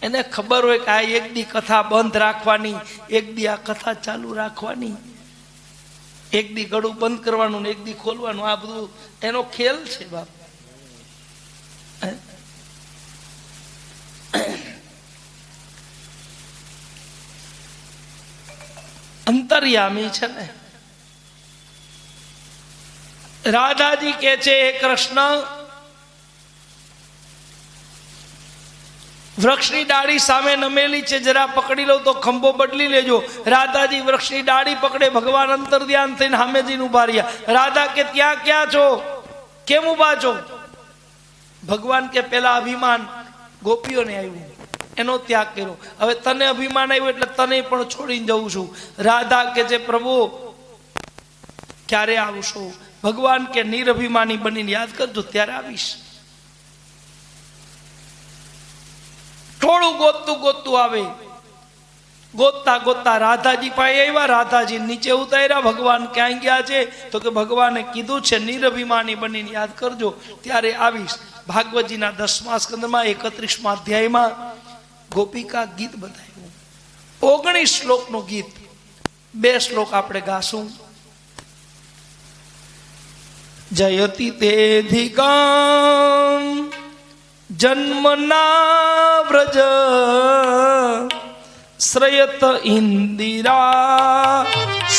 એને ખબર હોય કે આ એક દી કથા બંધ રાખવાની, એક દી આ કથા ચાલુ રાખવાની, એક દી ગળું બંધ કરવાનું ને એક દી ખોલવાનું. આ બધું એનો ખેલ છે બાપ. અંતર્યામી છે ને. રાધાજી કે છે હે કૃષ્ણ વૃક્ષની ડાળી સામે નમેલી છે, જરા પકડી લો તો ખંભો બદલી લેજો. રાધાજી વૃક્ષની ડાળી પકડે. ભગવાન અંતર ધ્યાન થઈને સામેજીને ઉભા રહ્યા. રાધા કે ત્યાં ક્યાં છો, કેમ ઉભા છો? ભગવાન કે પેલા અભિમાન ગોપીઓને આવ્યું, એનો ત્યાગ કર્યો. હવે તને અભિમાન આવ્યું એટલે તને પણ છોડીને જઉં છું. રાધા કે છે પ્રભુ ક્યારે આવશો? ભગવાન કે નિરભિમાની બનીને યાદ કરજો ત્યારે આવીશ. થોડું ગોતતું ગોતતું આવે. ગોતતા ગોતતા રાધાજી પાસે આવ્યા. રાધાજી નીચે ઉતાર્યા. ભગવાન ક્યાં ગયા છે? તો કે ભગવાને કીધું છે નિરભિમાની બનીને યાદ કરજો ત્યારે આવીશ. ભાગવતજીના 10મા સ્કંદમાં 31મા અધ્યાયમાં ગોપિકા ગીત બતાવ્યું. 19 શ્લોકનું ગીત. 2 શ્લોક આપણે ગાશું. જયતિ તેધિકામ જન્મના વ્રજ શ્રયત ઇન્દિરા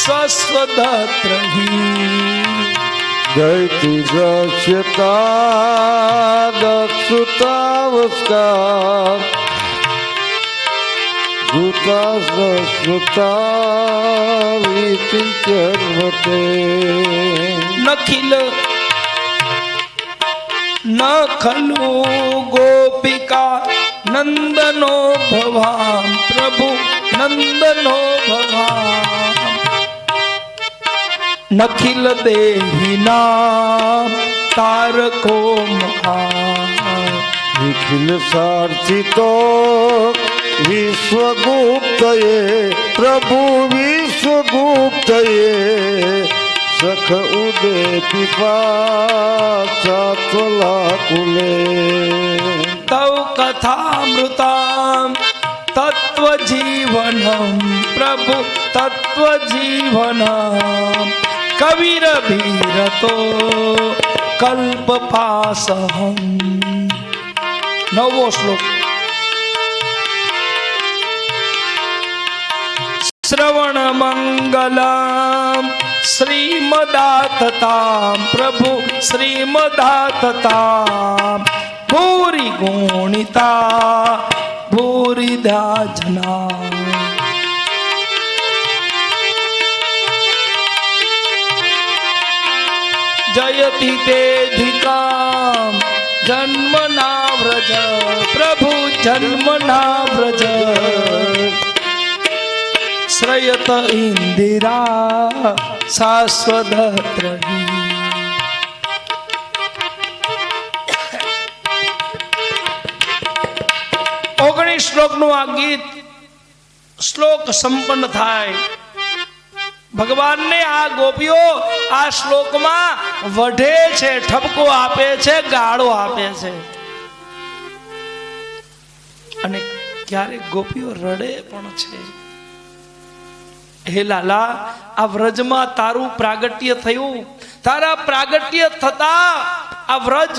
સ્વસ્વદત્રહી જયતી દ્રશ્યતા દક્ષુતાવસ્કાર દૂતાસ્રસ્વતા વિચિંત્યર્વતે નખિલ ન ખલુ ગોપિકા નંદનો ભવામ પ્રભુ નંદનો ભવામ નખિલ દેહિના તારકો મહાન નિખિલ સાર્થિતો વિશ્વગુપ્તયે પ્રભુ વિશ્વગુપ્તયે સખ ઉદે પિપાચાત્વલાકુલે તવ કથામૃતામ તત્વજીવનમ પ્રભુ તત્વજીવનમ કવિરભીરતો કલ્પપાસહમ. નવો શ્લોક. શ્રવણ મંગલમ શ્રીમદાતતામ પ્રભુ શ્રીમદાતતામ ભૂરી ગુણિતા ભૂરિધા જના. જયતિ તેધિકામ જન્મના વ્રજ પ્રભુ જન્મના વ્રજ શ્રયત ઇન્દિરા શાશ્વતત્રહી. શ્લોકનું આ ગીત શ્લોક સંપન્ન થાય. ભગવાનને આ ગોપીઓ આ શ્લોકમાં વઢે છે, ઠપકો આપે છે, ગાળો આપે છે. અને ક્યારેક ગોપીઓ રડે પણ છે. હે લાલા, આ વ્રજમાં તારું પ્રાગટ્ય થયું, તારા પ્રાગટ્ય થતા આ વ્રજ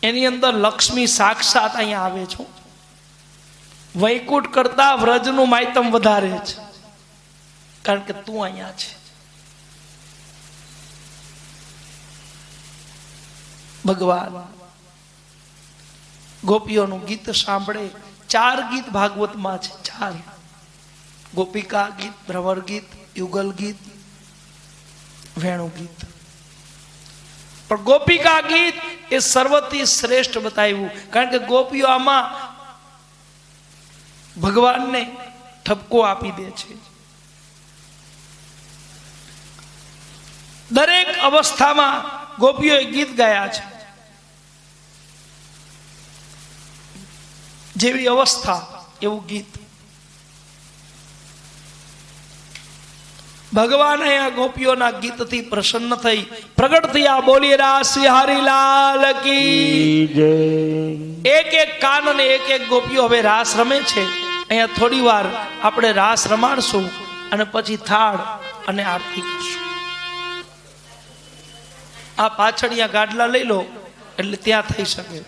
એની અંદર લક્ષ્મી સાક્ષાત અહીંયા આવે છો. વૈકુંઠ કરતા વ્રજનું માયતમ વધારે છે, કારણ કે તું અહીંયા છે. ભગવાન ગોપીઓનું ગીત સાંભળે. 4 ગીત ભાગવતમાં છે, 4. ગોપિકા ગીત, ભ્રમર ગીત, યુગલ ગીત, વેણુ ગીત. પણ ગોપિકા ગીત એ સર્વથી શ્રેષ્ઠ બતાવ્યું, કારણ કે ગોપીઓ આમાં ભગવાનને ઠપકો આપી દે છે. દરેક અવસ્થામાં ગોપીઓએ ગીત ગાયા છે. જેવી અવસ્થા એવું ગીત. ભગવાન અહીંયા ગોપીઓના ગીતથી પ્રસન્ન થઈ પ્રગટ થયા. બોલીએ રાસ હરિલાલ કી જય. એક એક કાન અને એક એક ગોપીઓ હવે રાસ રમે છે. અહીંયા થોડી વાર આપણે રાસ રમાડશું અને પછી થાળ અને આરતી કરશું. આ પાછળ અહીંયા ગાડલા લઈ લો એટલે ત્યાં થઈ શકે.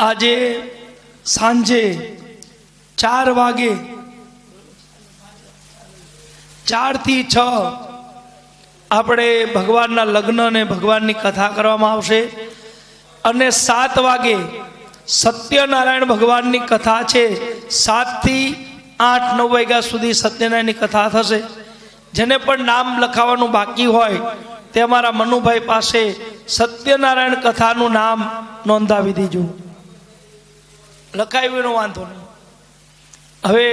આજે સાંજે 4 વાગે 4 થી 6 આપણે ભગવાનના લગ્ન અને ભગવાનની કથા કરવામાં આવશે. અને 7 વાગે સત્યનારાયણ ભગવાનની કથા છે. 7 થી 8 9 વાગ્યા સુધી સત્યનારાયણની કથા થશે. જેને પણ નામ લખાવવાનું બાકી હોય તે અમારા મનુભાઈ પાસે સત્યનારાયણ કથાનું નામ નોંધાવી દીજો. લખાવ્યું વાંધો નહીં. હવે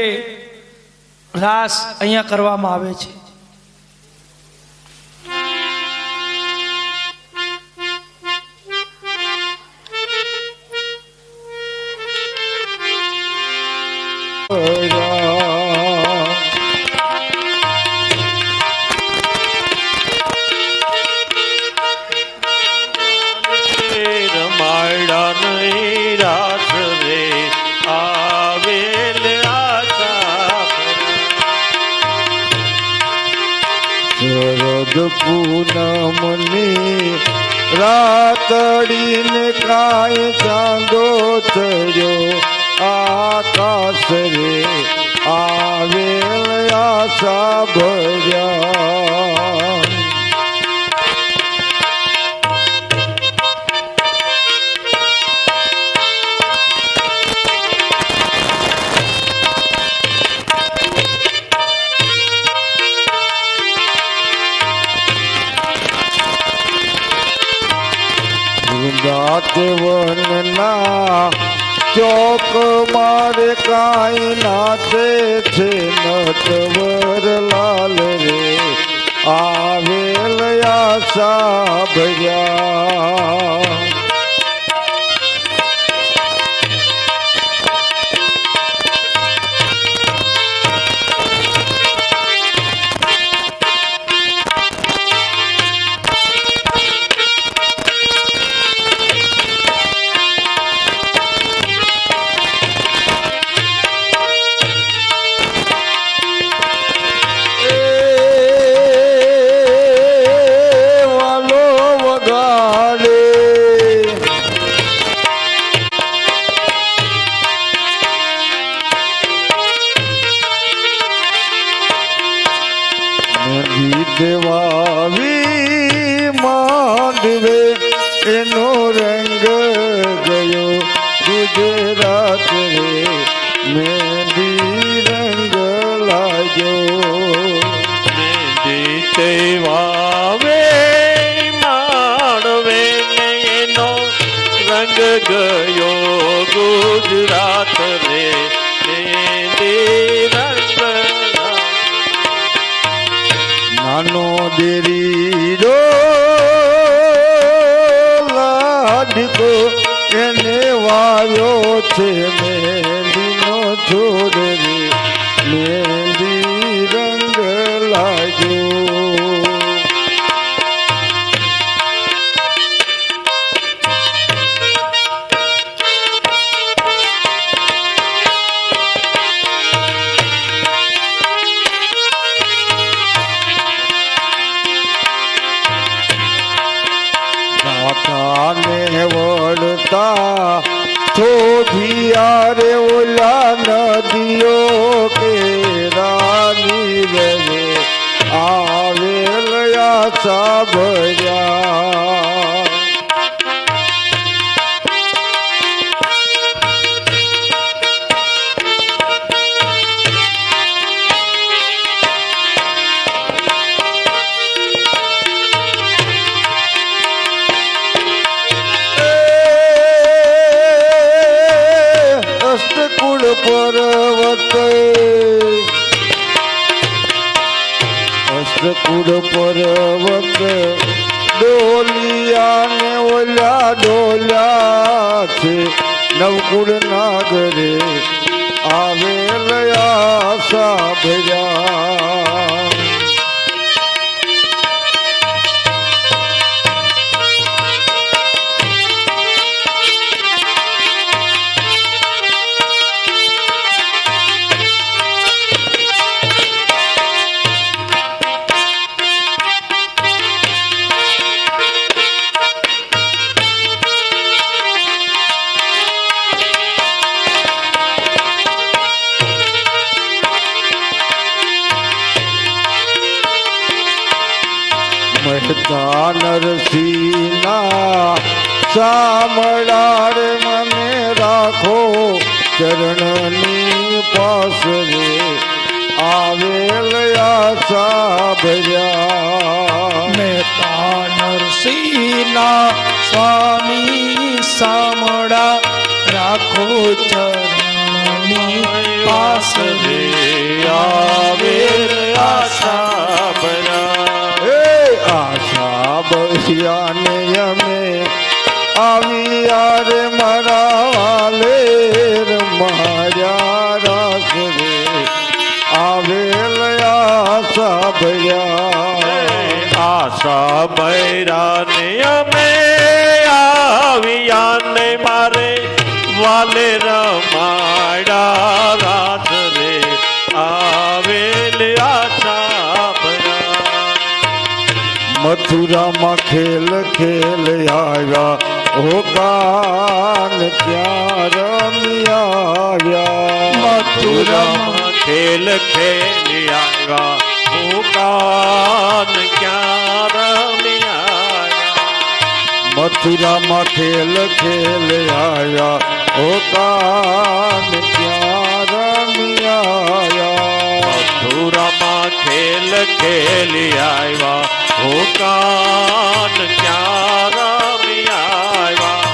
રાસ અહીંયા કરવામાં આવે છે. પૂનમની રાતડીને કાંઈ ચાંદો થયો આકાશ રે આવેલ આશા ભર્યા રાત વનના ચોક મારે કાંઈ નાચે છે નટવર લાલ રે આવેલ આશા ભર્યા દેવાવી માંડવે એનો રંગ ગયો ગુજરાત રે મહેંદી રંગ લાગ્યો જીતે વાવે માણવે એનો રંગ ગયો ગુજરાત રે મહેંદી રંગ નાનો દેરીડો લાડકો એને વાયો છે મહેંદીનો છોડ રે મહેંદી રંગ લાગ્યો ને વળતા થોભિયા રે ઓલા નદીઓ કે રાની રે આવેલ આશા ભર્યા અષ્ટકુળ પર્વત ડોલિયા ને ઓલા ડોલ્યા છે નવકુળ નાગરે આવેલ આશા ભર્યા મહેતા નરસિંહના સામળાર મને રાખો ચરણની પાસ રે આવેલ આશા ભર્યા મહેતા નરસિંહના સ્વામી સામળા રાખો ચરણની પાસ રે આવેલ આશા ભર્યા આશા ભર્યાને અમે આવ્યા રે મારા વાલે માર્યા રાસ રે આવેલ આશા ભર્યા આશા ભૈરાને અમે આવ્યા ને મારે વાલે રમાડા રાત રે આવેલ આશા ભરા મથુરામાં ખેલ ખેલ આવ્યા ઓ કાન ત્યાં રમ્યા આવ્યા મથુરામાં ખેલ ખેલી આવ્યા હું કાન ક્યાં રમ્યા મથુરામાં ખેલ ખેલ આવ્યા ઓ કાન ત્યાં રમ્યા આવ્યા મથુરામાં ખેલ ખેલી આવ્યા હું કાન ક્યાં રમ્યા આવ્યા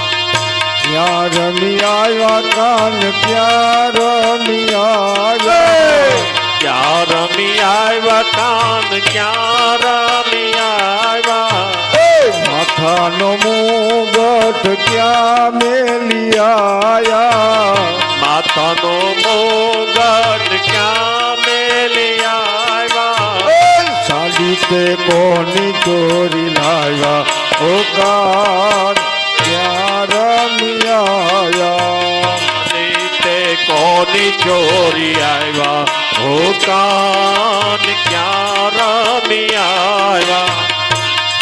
ત્યાં રમ્યા આવ્યા કાન ત્યાં રમ્યા આવ્યા ક્યાં રમી આવ્યા કાન ક્યાં રમી આવ્યા માથાનો મુગટ ક્યાં મેલી આયા માથાનો મોગટ ક્યાં મેલી આવ્યા સાડી તે કોની ચોરી લાવ્યા ઓ કાન ત્યાં રમ્યા આયા તે કોની ચોરી આવ્યા હો કાન ક્યાં રમી આવ્યા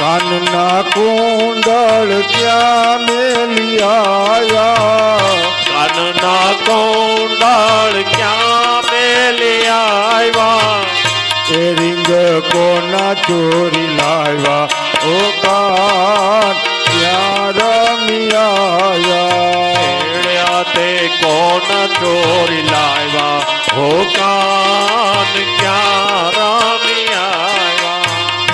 કાનના કુંડળ ક્યાં મેલી આયા કાનના કુંડળ ક્યાં મેલી આવ્યા એ રીંગ કોના ચોરી લાવ્યા ઓ કાન ત્યાં રમ્યા આયા એળ્યા તે કોન ચોરી લાવ્યા હો કાન ક્યાં રમી આવ્યા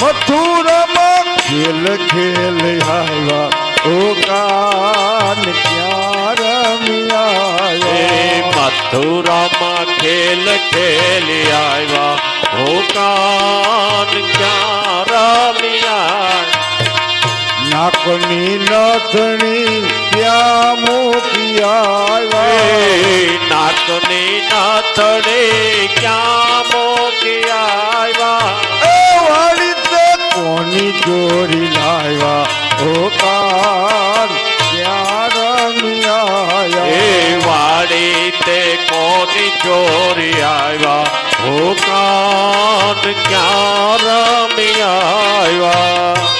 મથુરામાં ખેલ ખેલ આવ્યા ઓ કાન ત્યાં રમ્યા એ આયા મથુરામાં ખેલ ખેલી આવ્યા હો કાન ક્યાં રમી આવ્યા નાકની નથણી ત્યાં મૂકી આવ્યા નાકની નાથડે ક્યાં મોકી આવ્યા વાળી તે કોની ચોરી લાવ્યા ઓ કાન ત્યાં રમ્યા એ આયા વાડી તે કોની ચોરી આવ્યા હો કાન ક્યાં રમી આવ્યા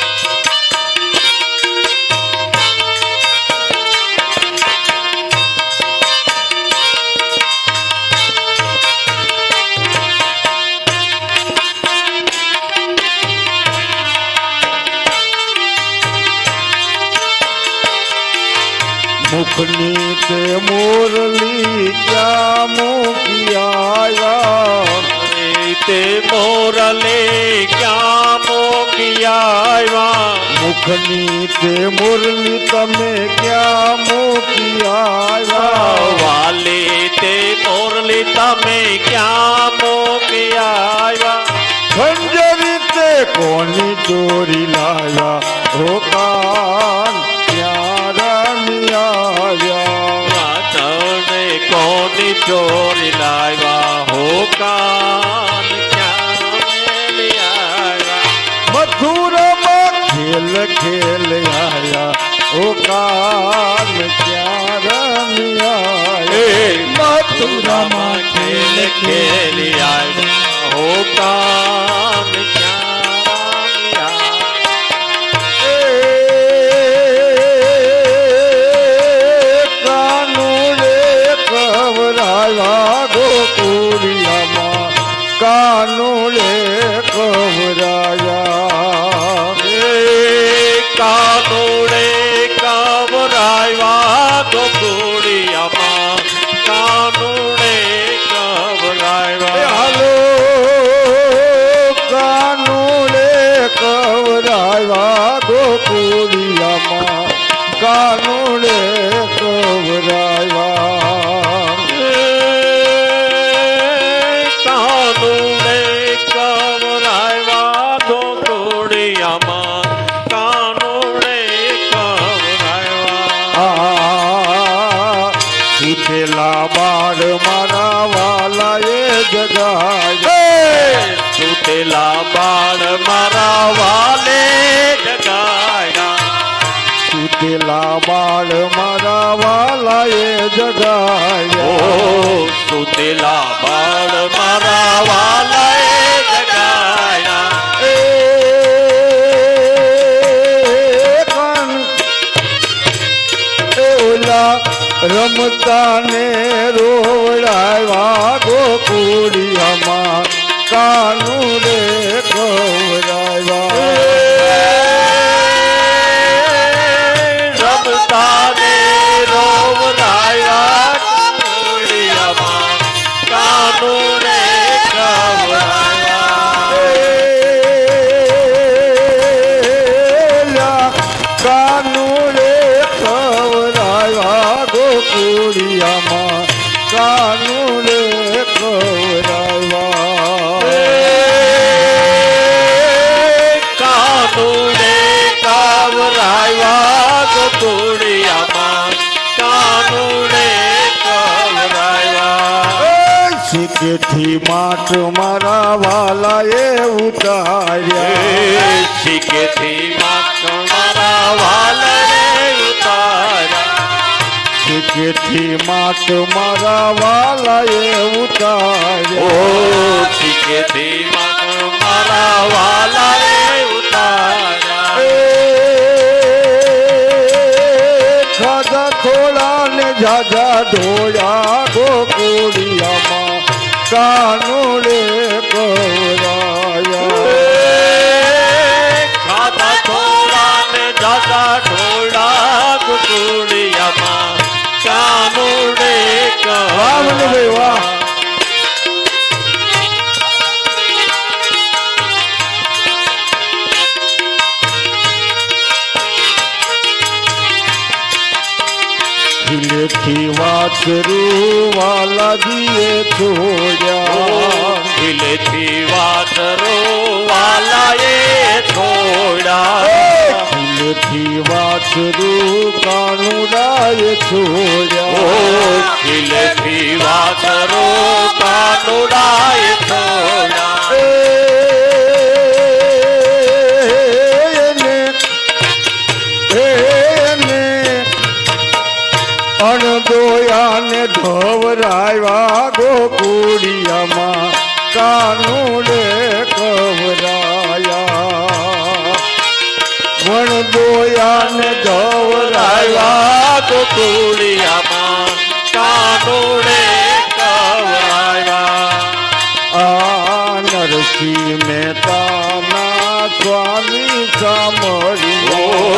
મુખની તે મોરલી ક્યાં મૂકી આવ્યા તે મોરલે ક્યાં મોકી આવ્યા મુખની તે મુરલી તમે ક્યાં મૂકી આવ્યા વાલી તે મોરલી તમે ક્યાં મોકી આવ્યા ખંજરી તે કોની ચોરી લાવ્યા ઓ કાન ત્યાં રમ્યા આવ્યા તને કોની ચોરી લાવ્યા હો કાન ક્યાં મેલી આવ્યા મથુરામાં ખેલ ખેલ આવ્યા ઓ કાન ત્યાં રમ્યા એ આવ્યા મથુરામાં ખેલ ખેલી આવ્યા હો કાન ક્યાં રમી આવ્યા કાનુડે કવરાયા ગોકુળિયામાં કાનુડે કવરાયા કાનુડે કવરાવ્યા ગોકુળિયામાં કાનુડે કવરાવ્યા હાલો કાનુડે કવરાયા ગોકુળિયામાં કાનુડે કવરાયા કાનુડે કવરાવ્યા ગોકુળિયામાં કાનુડે કવરાવ્યા સુતેલા બાળ મારા વાલાએ જગાય સુતેલા બાળ મારા વાલે જગાયા સુતેલા બાળ મારા વાલાએ જગાય ઓ સુતેલા બાળ મારા વાલાએ જગાયા રમતા ને રોવડાવ્યા ગોકુળિયામાં કાનું રે ખવડાવ્યા રમતા ને રોવડાવ્યા ગોકુળિયામાં કાનું રે કાનું રે ખવડાવ્યા ગોકુળિયામાં કાનું રે ખવડાવ્યા કાનું રે કવરાવ્યા ગોકુળિયામાં કાનું રે કવરાવ્યા શીખેથી માટ મારા વાલાએ ઉતાર્યા શીખેથી મારા વાલરે ઉતાર્યા શીખેથી માટ મારા વાલાએ ઉતાર્યા ઓ શીખેથી મારા વાલરે ઉતાર્યા ખાધા થોડા ને જાજા ઢોળ્યા ગોકુળિયામાં કાનું રે કવરાયા ખાધા થોડા ને દાદા ઢોળા ગોકુળિયામાં કાનું રે વાહ મનુભાઈ વાહ ખીલેથી વાછરું વાલાજીએ છોડ્યા ખીલેથી વાસરો વાલાએ છોડા ખીલેથી વાછરું કાનુડાએ ઓ છોડ્યા ખીલેથી વાસરો કાનુડાએ છોડા અણદોયા ને ઢવરાવ્યા ગોકુળિયામાં કાનું રે કવરાયા વણદોયા ને ઢવરાવ્યા ગોકુળિયામાં કાનું રે કવરાયા આ નરસિંહ મહેતાના સ્વામી સાંભળ્યો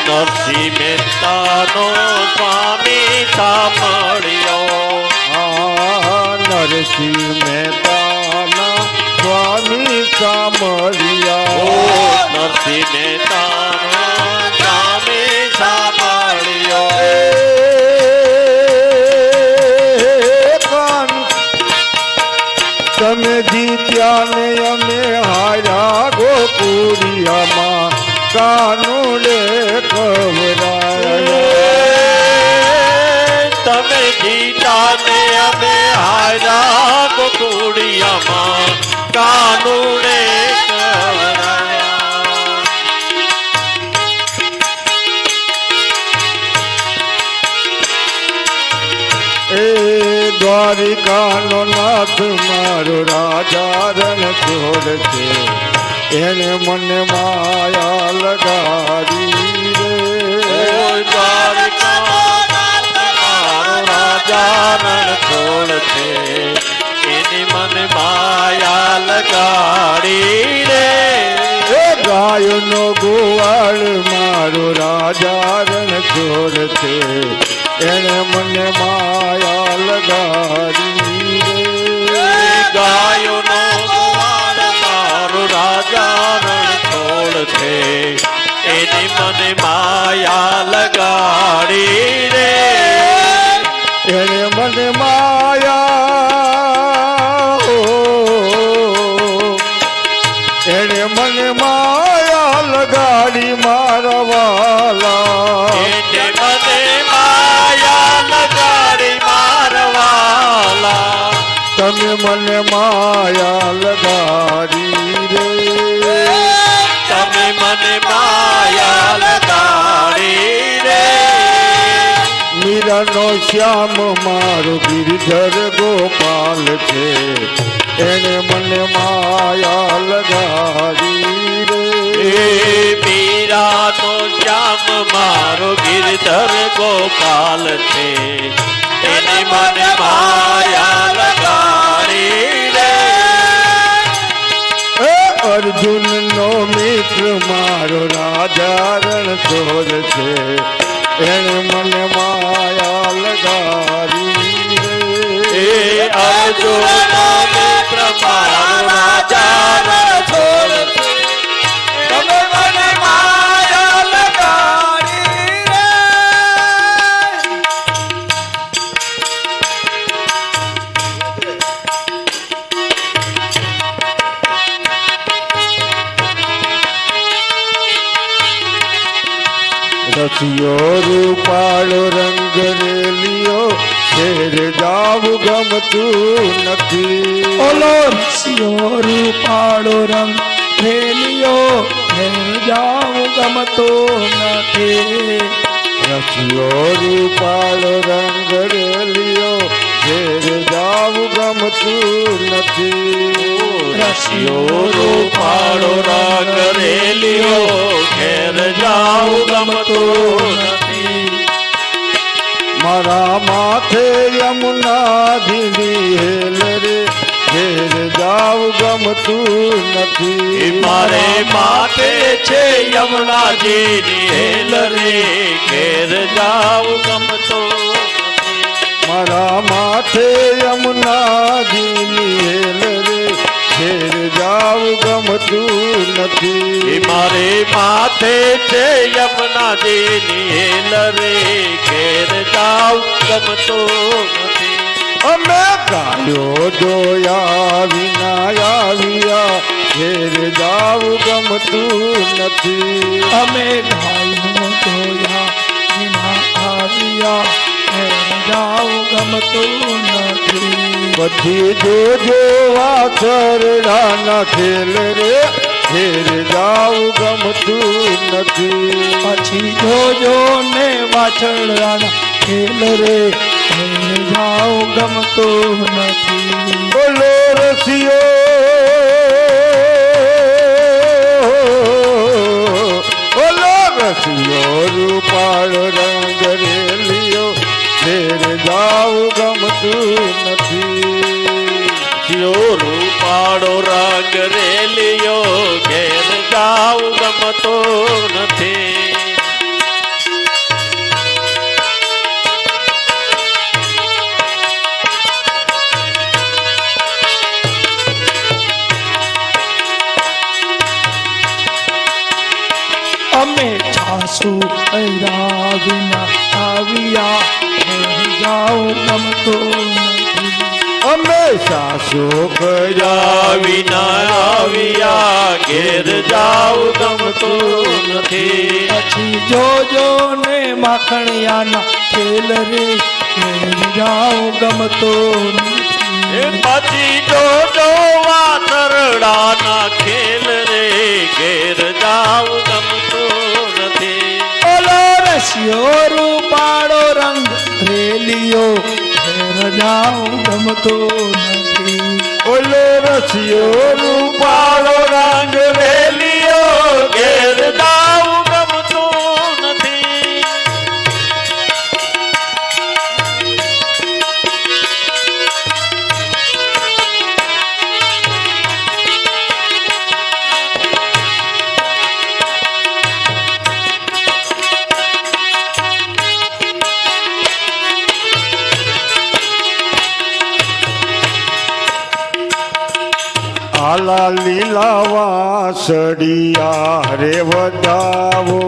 નરસિંહ મહેતાનો સ્વામી સાંભળ્યો આ નરસિંહ મહેતાના સ્વામી ઓ સાંભળ્યા નરસિંહ મહેતાનો સ્વામી સાંભળ્યો તમે જીત્યા ને અમે હાર્યા ગોકુળિયામાં કાનું રે ખવડાયા તમે જીતા ને અમે હાર્યા ગોકુળિયામાં કાનું રે કવરાયા એ દ્વારિકાનો નાથ મારો રાજા રણ છોડ છે એને મને માયા લગાડી રે છોડ છે એની મને માયા લગાડી રે એ ગાયનો ગોવાળ મારો રાજા રણ છોડ છે એને મને માયા લગાડી રે ગાયોનો ગોવાળ મારો રાજા રણછોડ છે એની મને માયા લગાડી રે એને મને માયા હો એને મને માયા લગાડી મારા વાલા એને મને માયા લગાડી મારવાલા તમે મને માયા લગાડી રે તમે મને માયા લગાડી રે મીરાનો શ્યામ મારો ગિરધર ગોપાલ છે એને મને માયા લગાડી રે મીરાનો શ્યામ મારો ગિરધર ગિરિધર ગોપાલ છે એની મને માયા લગાડી રે અર્જુન નો મિત્ર મારો રાજા રણછોડ છે એને મને માયા લગાડી એ અર્જુન મિત્ર મારો રાજા રણછોડ છે તમે મને માયા લગાડી રે રસિયો રૂપાળો રંગ રેલિયો શેર જાવ ગમતું નથી ઓલો રસિયો રૂપાળો રંગ રેલિયો જાવ ગમતો નથી રસિયો રૂપાળો રંગ રેલિયો શેર જાવ ગમતું નથી રસિયો રૂપાળો રંગ રેલિયો ઘેર જાઉં ગમતો નથી મારા માથે યમુના ધીરી હેલ રે ઘેર જાવ ગમતું નથી મારે માથે છે યમુનાજીની હેલ રે ઘેર જાઉં ગમતો નથી મારા માથે યમુના ધીરી હેલ રે ઘેર જાવ ગમતું નથી મારે માથે છે યમુનાજીની હેલ રે ઘેર જાઉં ગમતો નથી અમે ગાયો જોયા વિના આવ્યા ઘેર જાવ ગમતું નથી અમે ગાયો જોયા વિના આવ્યા જાવ ગમતું નથી પછી જોજો વાછરડાના ખેલ રે ઘેર જાવ ગમતું નથી પછી જોજો ને વાછરડાના ખેલ રે જાવ ગમતું નથી બોલો રસિયો બોલો રસિયો રૂપાળો રંગ રેલિયો ઘેર જાવ ગમતું નથી રૂપાળો રંગ રેલિયો ઘેર જાઉં ગમતો નથી અમે છાસુ કર્યા વિના આવ્યા જાવ ગમતો નથી અમે સાસુ કર્યા વિના આવ્યા ઘેર જાઉં ગમતો નથી પછી જોજો ને માખણિયાના ખેલ રે જાવ ગમતો એ નથી પછી જોજો વાછરડાના ખેલ રે ઘેર જાઉં ગમતો નથી ઓલો રસિયો રૂપાળો રંગ રેલિયો જાવ ગમતો નથી ઓલો રસિયો રૂપાળો રંગ રેલિયો ઘેર જાઉં ગમતો નથી આલા લીલા વાસડિયા રે વધાવો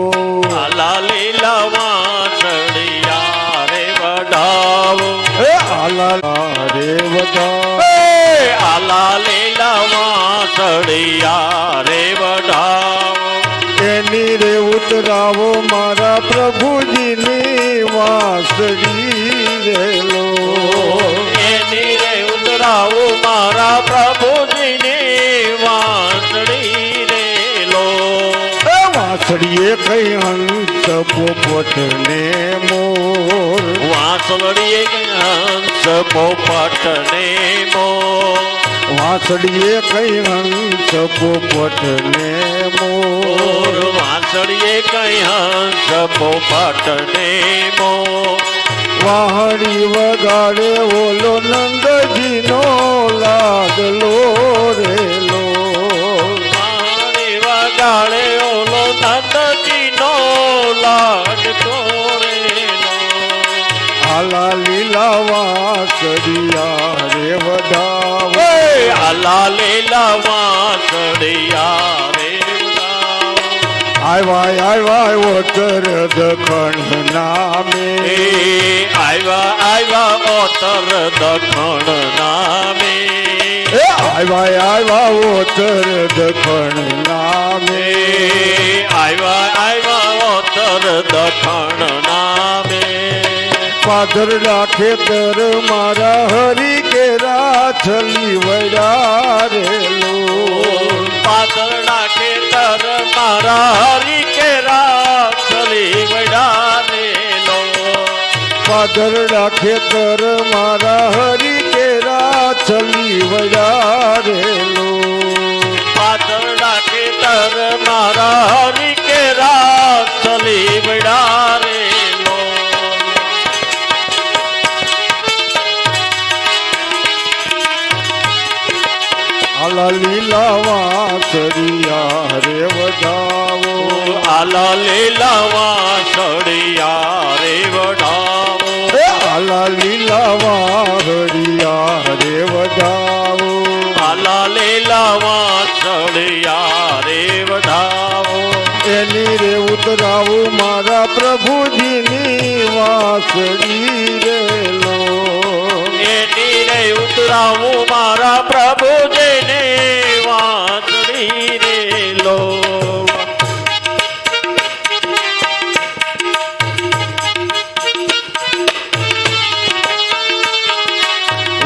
આલા લીલા વાછડિયા રે વઢાવો એ આલા રે વધાવો આલા લીલા વાછડિયા રે વઢાવો એની રે ઉતરાવો મારા પ્રભુજીની વાસડી રેલો એની રે ઉતરાવો મારા પ્રભુજીની વાંસળી રે લો વાસડીએ કઈ હંસ પોપટ ને મોર વાંસળીએ હંસ પોપટ ને મોર વાસડીએ કઈ હંસ પોપટ ને મોર વાંસ વાસળીએ કઈ હંસ પોપટને મોર વાહણી વગાડે ઓલો નંદજીનો લાડલો રેલો વાણી વગાડે ઓલો નંદજીનો લાડકો રેલો આલા લીલા વાસળિયા રે વડાવો આલા લીલા વાસળિયા રે આવ્યા આવ્યા ઓતર દખણ નામે આવ્યા ઓતર દખણ નામે આવ્યા આવ્યા ઓતર દખણ નામે આવ્યા ઓતર દખણ નામે પાદરના ખેતર મારા હરી કેરા છલી વડા રેલો પાદરના ખેતર મારા હરી કેરા છલી વડા રેલો પાદરના ખેતર મારા હરી કેરા છલી વડા રેલો પાદરના ખેતર મારા હરી કેરા છલી વડા રેલો આલા લીલા વાસળિયા રે વડાવો આલા લીલા વાસળિયા રે વડાવો આલા લીલા વાસળિયા રે વડાવો આલા લીલા વાસળિયા રે વડાવો એની રે ઉતરાવું મારા પ્રભુજીની વાસળી રેલો એની રે ઉતરાવું મારા પ્રભુજીને વાસળી રેલો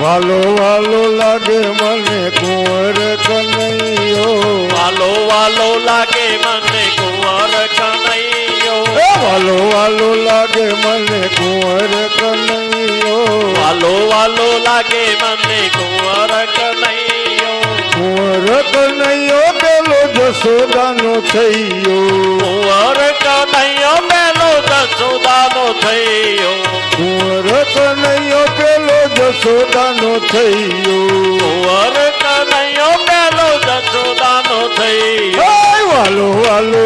વાલો વાલો લાગે મને કુંવર કનૈયો વાલો વાલો લાગે મને કુંવર કનૈયો વાલો વાલો લાગે મને કુંવર કનૈયો વાલો વાલો લાગે મને કુંવર કનૈયો કુંવર કનૈયો પેલો જશોદાનો થયો કુંવર કનૈયો પેલો જશોદાનો થયો કુંવર કનૈયો પેલો જશોદાનો થયો કુંવર કનૈયો પેલો જશોદાનો થયો વાલો વાલો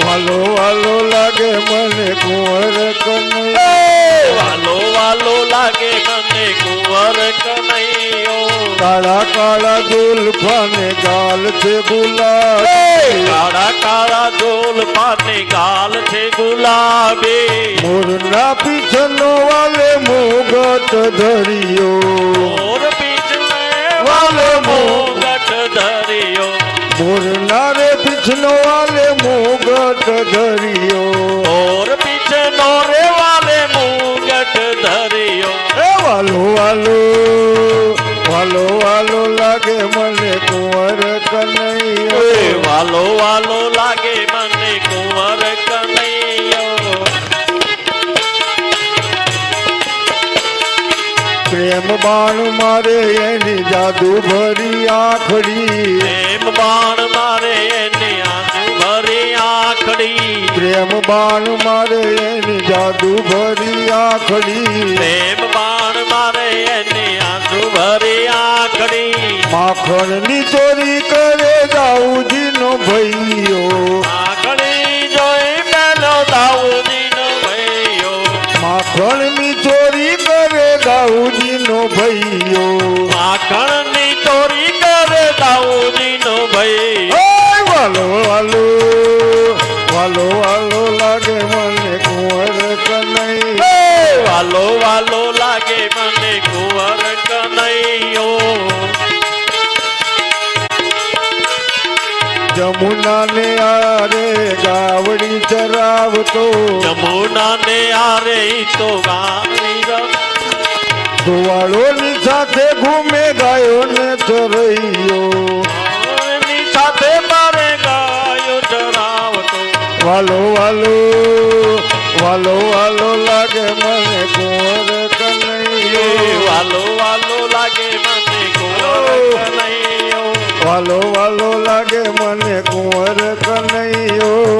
વાલો વાલો લાગે મને કુંવર કનૈયો વાલો વાલો લાગે મને કુંવર કનૈયો કાળા કાળા દુલ્ફાને ગાલ છે ગુલાબ કાળા કાળા ઢોલ પાને ગાલ છે ગુલાબી મોરના પીછનો વાલે મુગટ ધરિયો મોર પીછને વાલે મોગટ ધરિયો મોરના રે પીછનો વાલે મુગટ ધરિયો મોર પીછનો રે વાલે મુગટ ધરિયો વાલો વાલો વાલો વાલો લાગે મને કુંવર કનૈયો વાલો વાલો લાગે મને કુંવર કનૈયો પ્રેમ બાણ મારે એની જાદુ ભરી આખડી પ્રેમ બાણ મારે એની આંસુ ભરી આખડી પ્રેમ બાણ મારે એની જાદુ ભરી આખડી પ્રેમ બાણ મારે એની આંસુ ભરી આખડી માખણની ચોરી કરે દાઉજીનો ભૈયો આખડી જોઈ પેલો દાઉદીનો ભૈયો માખણની ચોરી કરે દાઉજીનો ભૈયો માખણની ચોરી કરે દાઉદીનો ભૈયો વાલો વાલો વાલો વાલો લાગે મને કુંવર કનૈયો વાલો વાલો લાગે મને કુંવર કનૈયો જમુના ને આરે ગાવડી ચરાવતો જમુના ને આરે તો ગાવી સુવાળોની સાથે ઘૂમે ગાયો ને ચરૈયો ની સાથે મારે ગાયો ચરાવતો વાલો વાલો વાલો વાલો લાગે મને કુંવર કનૈયો વાલો વાલો લાગે મને કુંવર કનૈયો વાલો વાલો લાગે મને કુંવર કનૈયો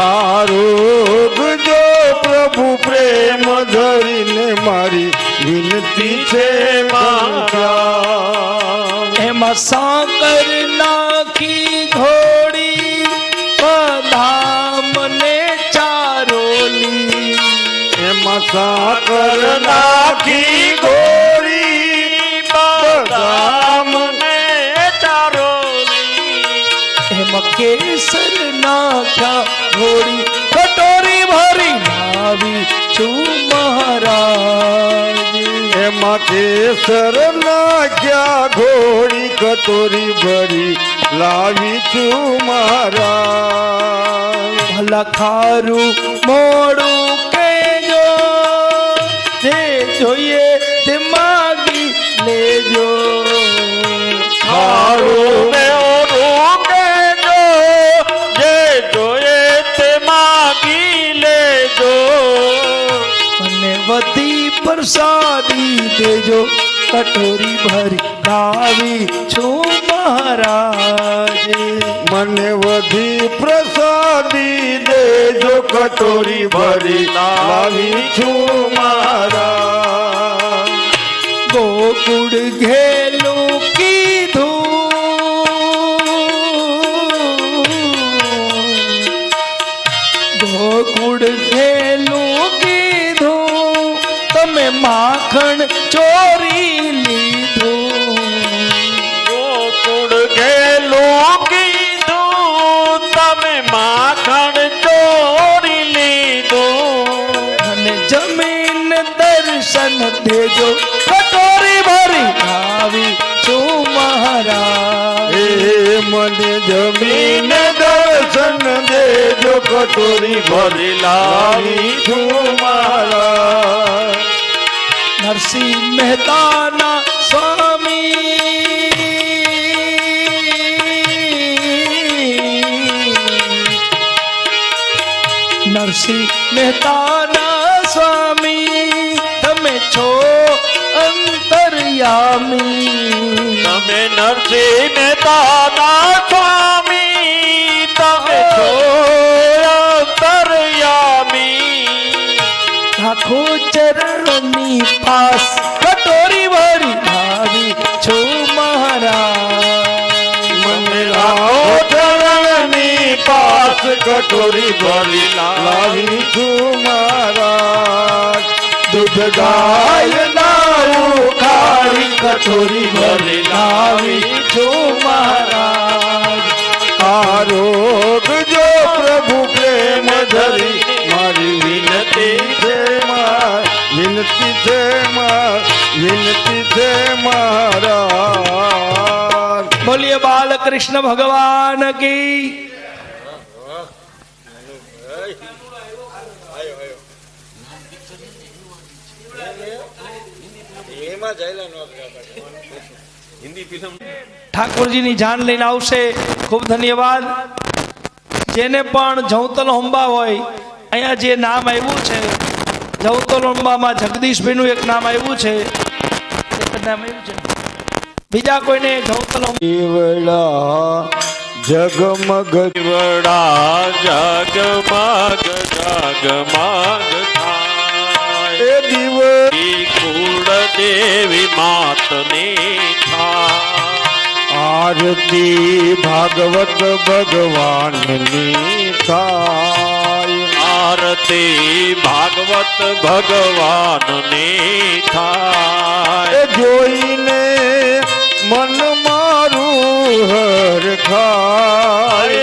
આરોગજો પ્રભુ પ્રેમ ધરીને મારી વિનતી છે ઘનશ્યામ. એમાં સાકર નાખી ઘોડી પધામને ચારોલી. એમાં સાકર નાખી ગોળી બદામને એમાં કેસર નાખ્યા ઘોડી કટોરી ભરી લાવી છું મહારાજ. એમાં કેસર નાખ્યા ઘોડી કટોરી ભરી લાવી છું મહારાજ. ભલા ખારું મોડું કેજો જે જોઈએ તે માગી લેજો. ખારું મોડું કેજો જે જોઈએ તે માગી લેજો. મને વધી પ્રસાદી દેજો કટોરી ભરી લાવી છું મહારાજ. મને વધી પ્રસાદી દેજો કટોરી ભરી લાવી છું મહારાજ. ગોકુળ ઘેલું કીધું ગોકુળ ઘેલું કીધું તમે માખણ ચોરી લીધું. ગોકુળ ગેલું કીધું તમે માખણ ચોરી લીધું. અને જમીન દર્શન દેજો કટોરી ભરી આવી છું મહારાજ. એ મને જમીન દર્શન દેજો કટોરી ભરી લાવી છું મહારાજ. નરસિંહ મહેતાના સ્વામી નરસિંહ મહેતાના સ્વામી તમે છો અંતર્યામી. તમે નરસિંહ મહેતાના સ્વામી તમે છો અંતર્યામી. આખો ચરણની પાસ કટોરી ભરી આવી છું મહારાજ. મને લાવો ચરણની પાસ કટોરી ભરી લાવી છું મહારાજ. દૂધ ગાય નાવું ખારી કટોરી ભરી લાવી છું મહારાજ. આરોગજો પ્રભુ પ્રેમ ધરી મારી વિનતી છે વિનતી છે વિનતી છે મહારાજ. બોલીએ બાલકૃષ્ણ ભગવાન કી. ઠાકોરજીની જાન લઈને આવશે. ખૂબ ધન્યવાદ. જેને પણ જવતલ હોંબા હોય અહીંયા જે નામ આવ્યું છે જવતલ હોંબામાં જગદીશભાઈનું એક નામ આવ્યું છે. એક નામ આવ્યું છે બીજા કોઈને જવતલ દીવડા જગમગ દીવડા જગમગ જગમગ થાય. એ દીવ કુળ દેવી માતને થાય. આરતી ભાગવત ભગવાનની થાય. આરતી ભાગવત ભગવાનની થાય. એ જોઈને મન મારું હર ખાય.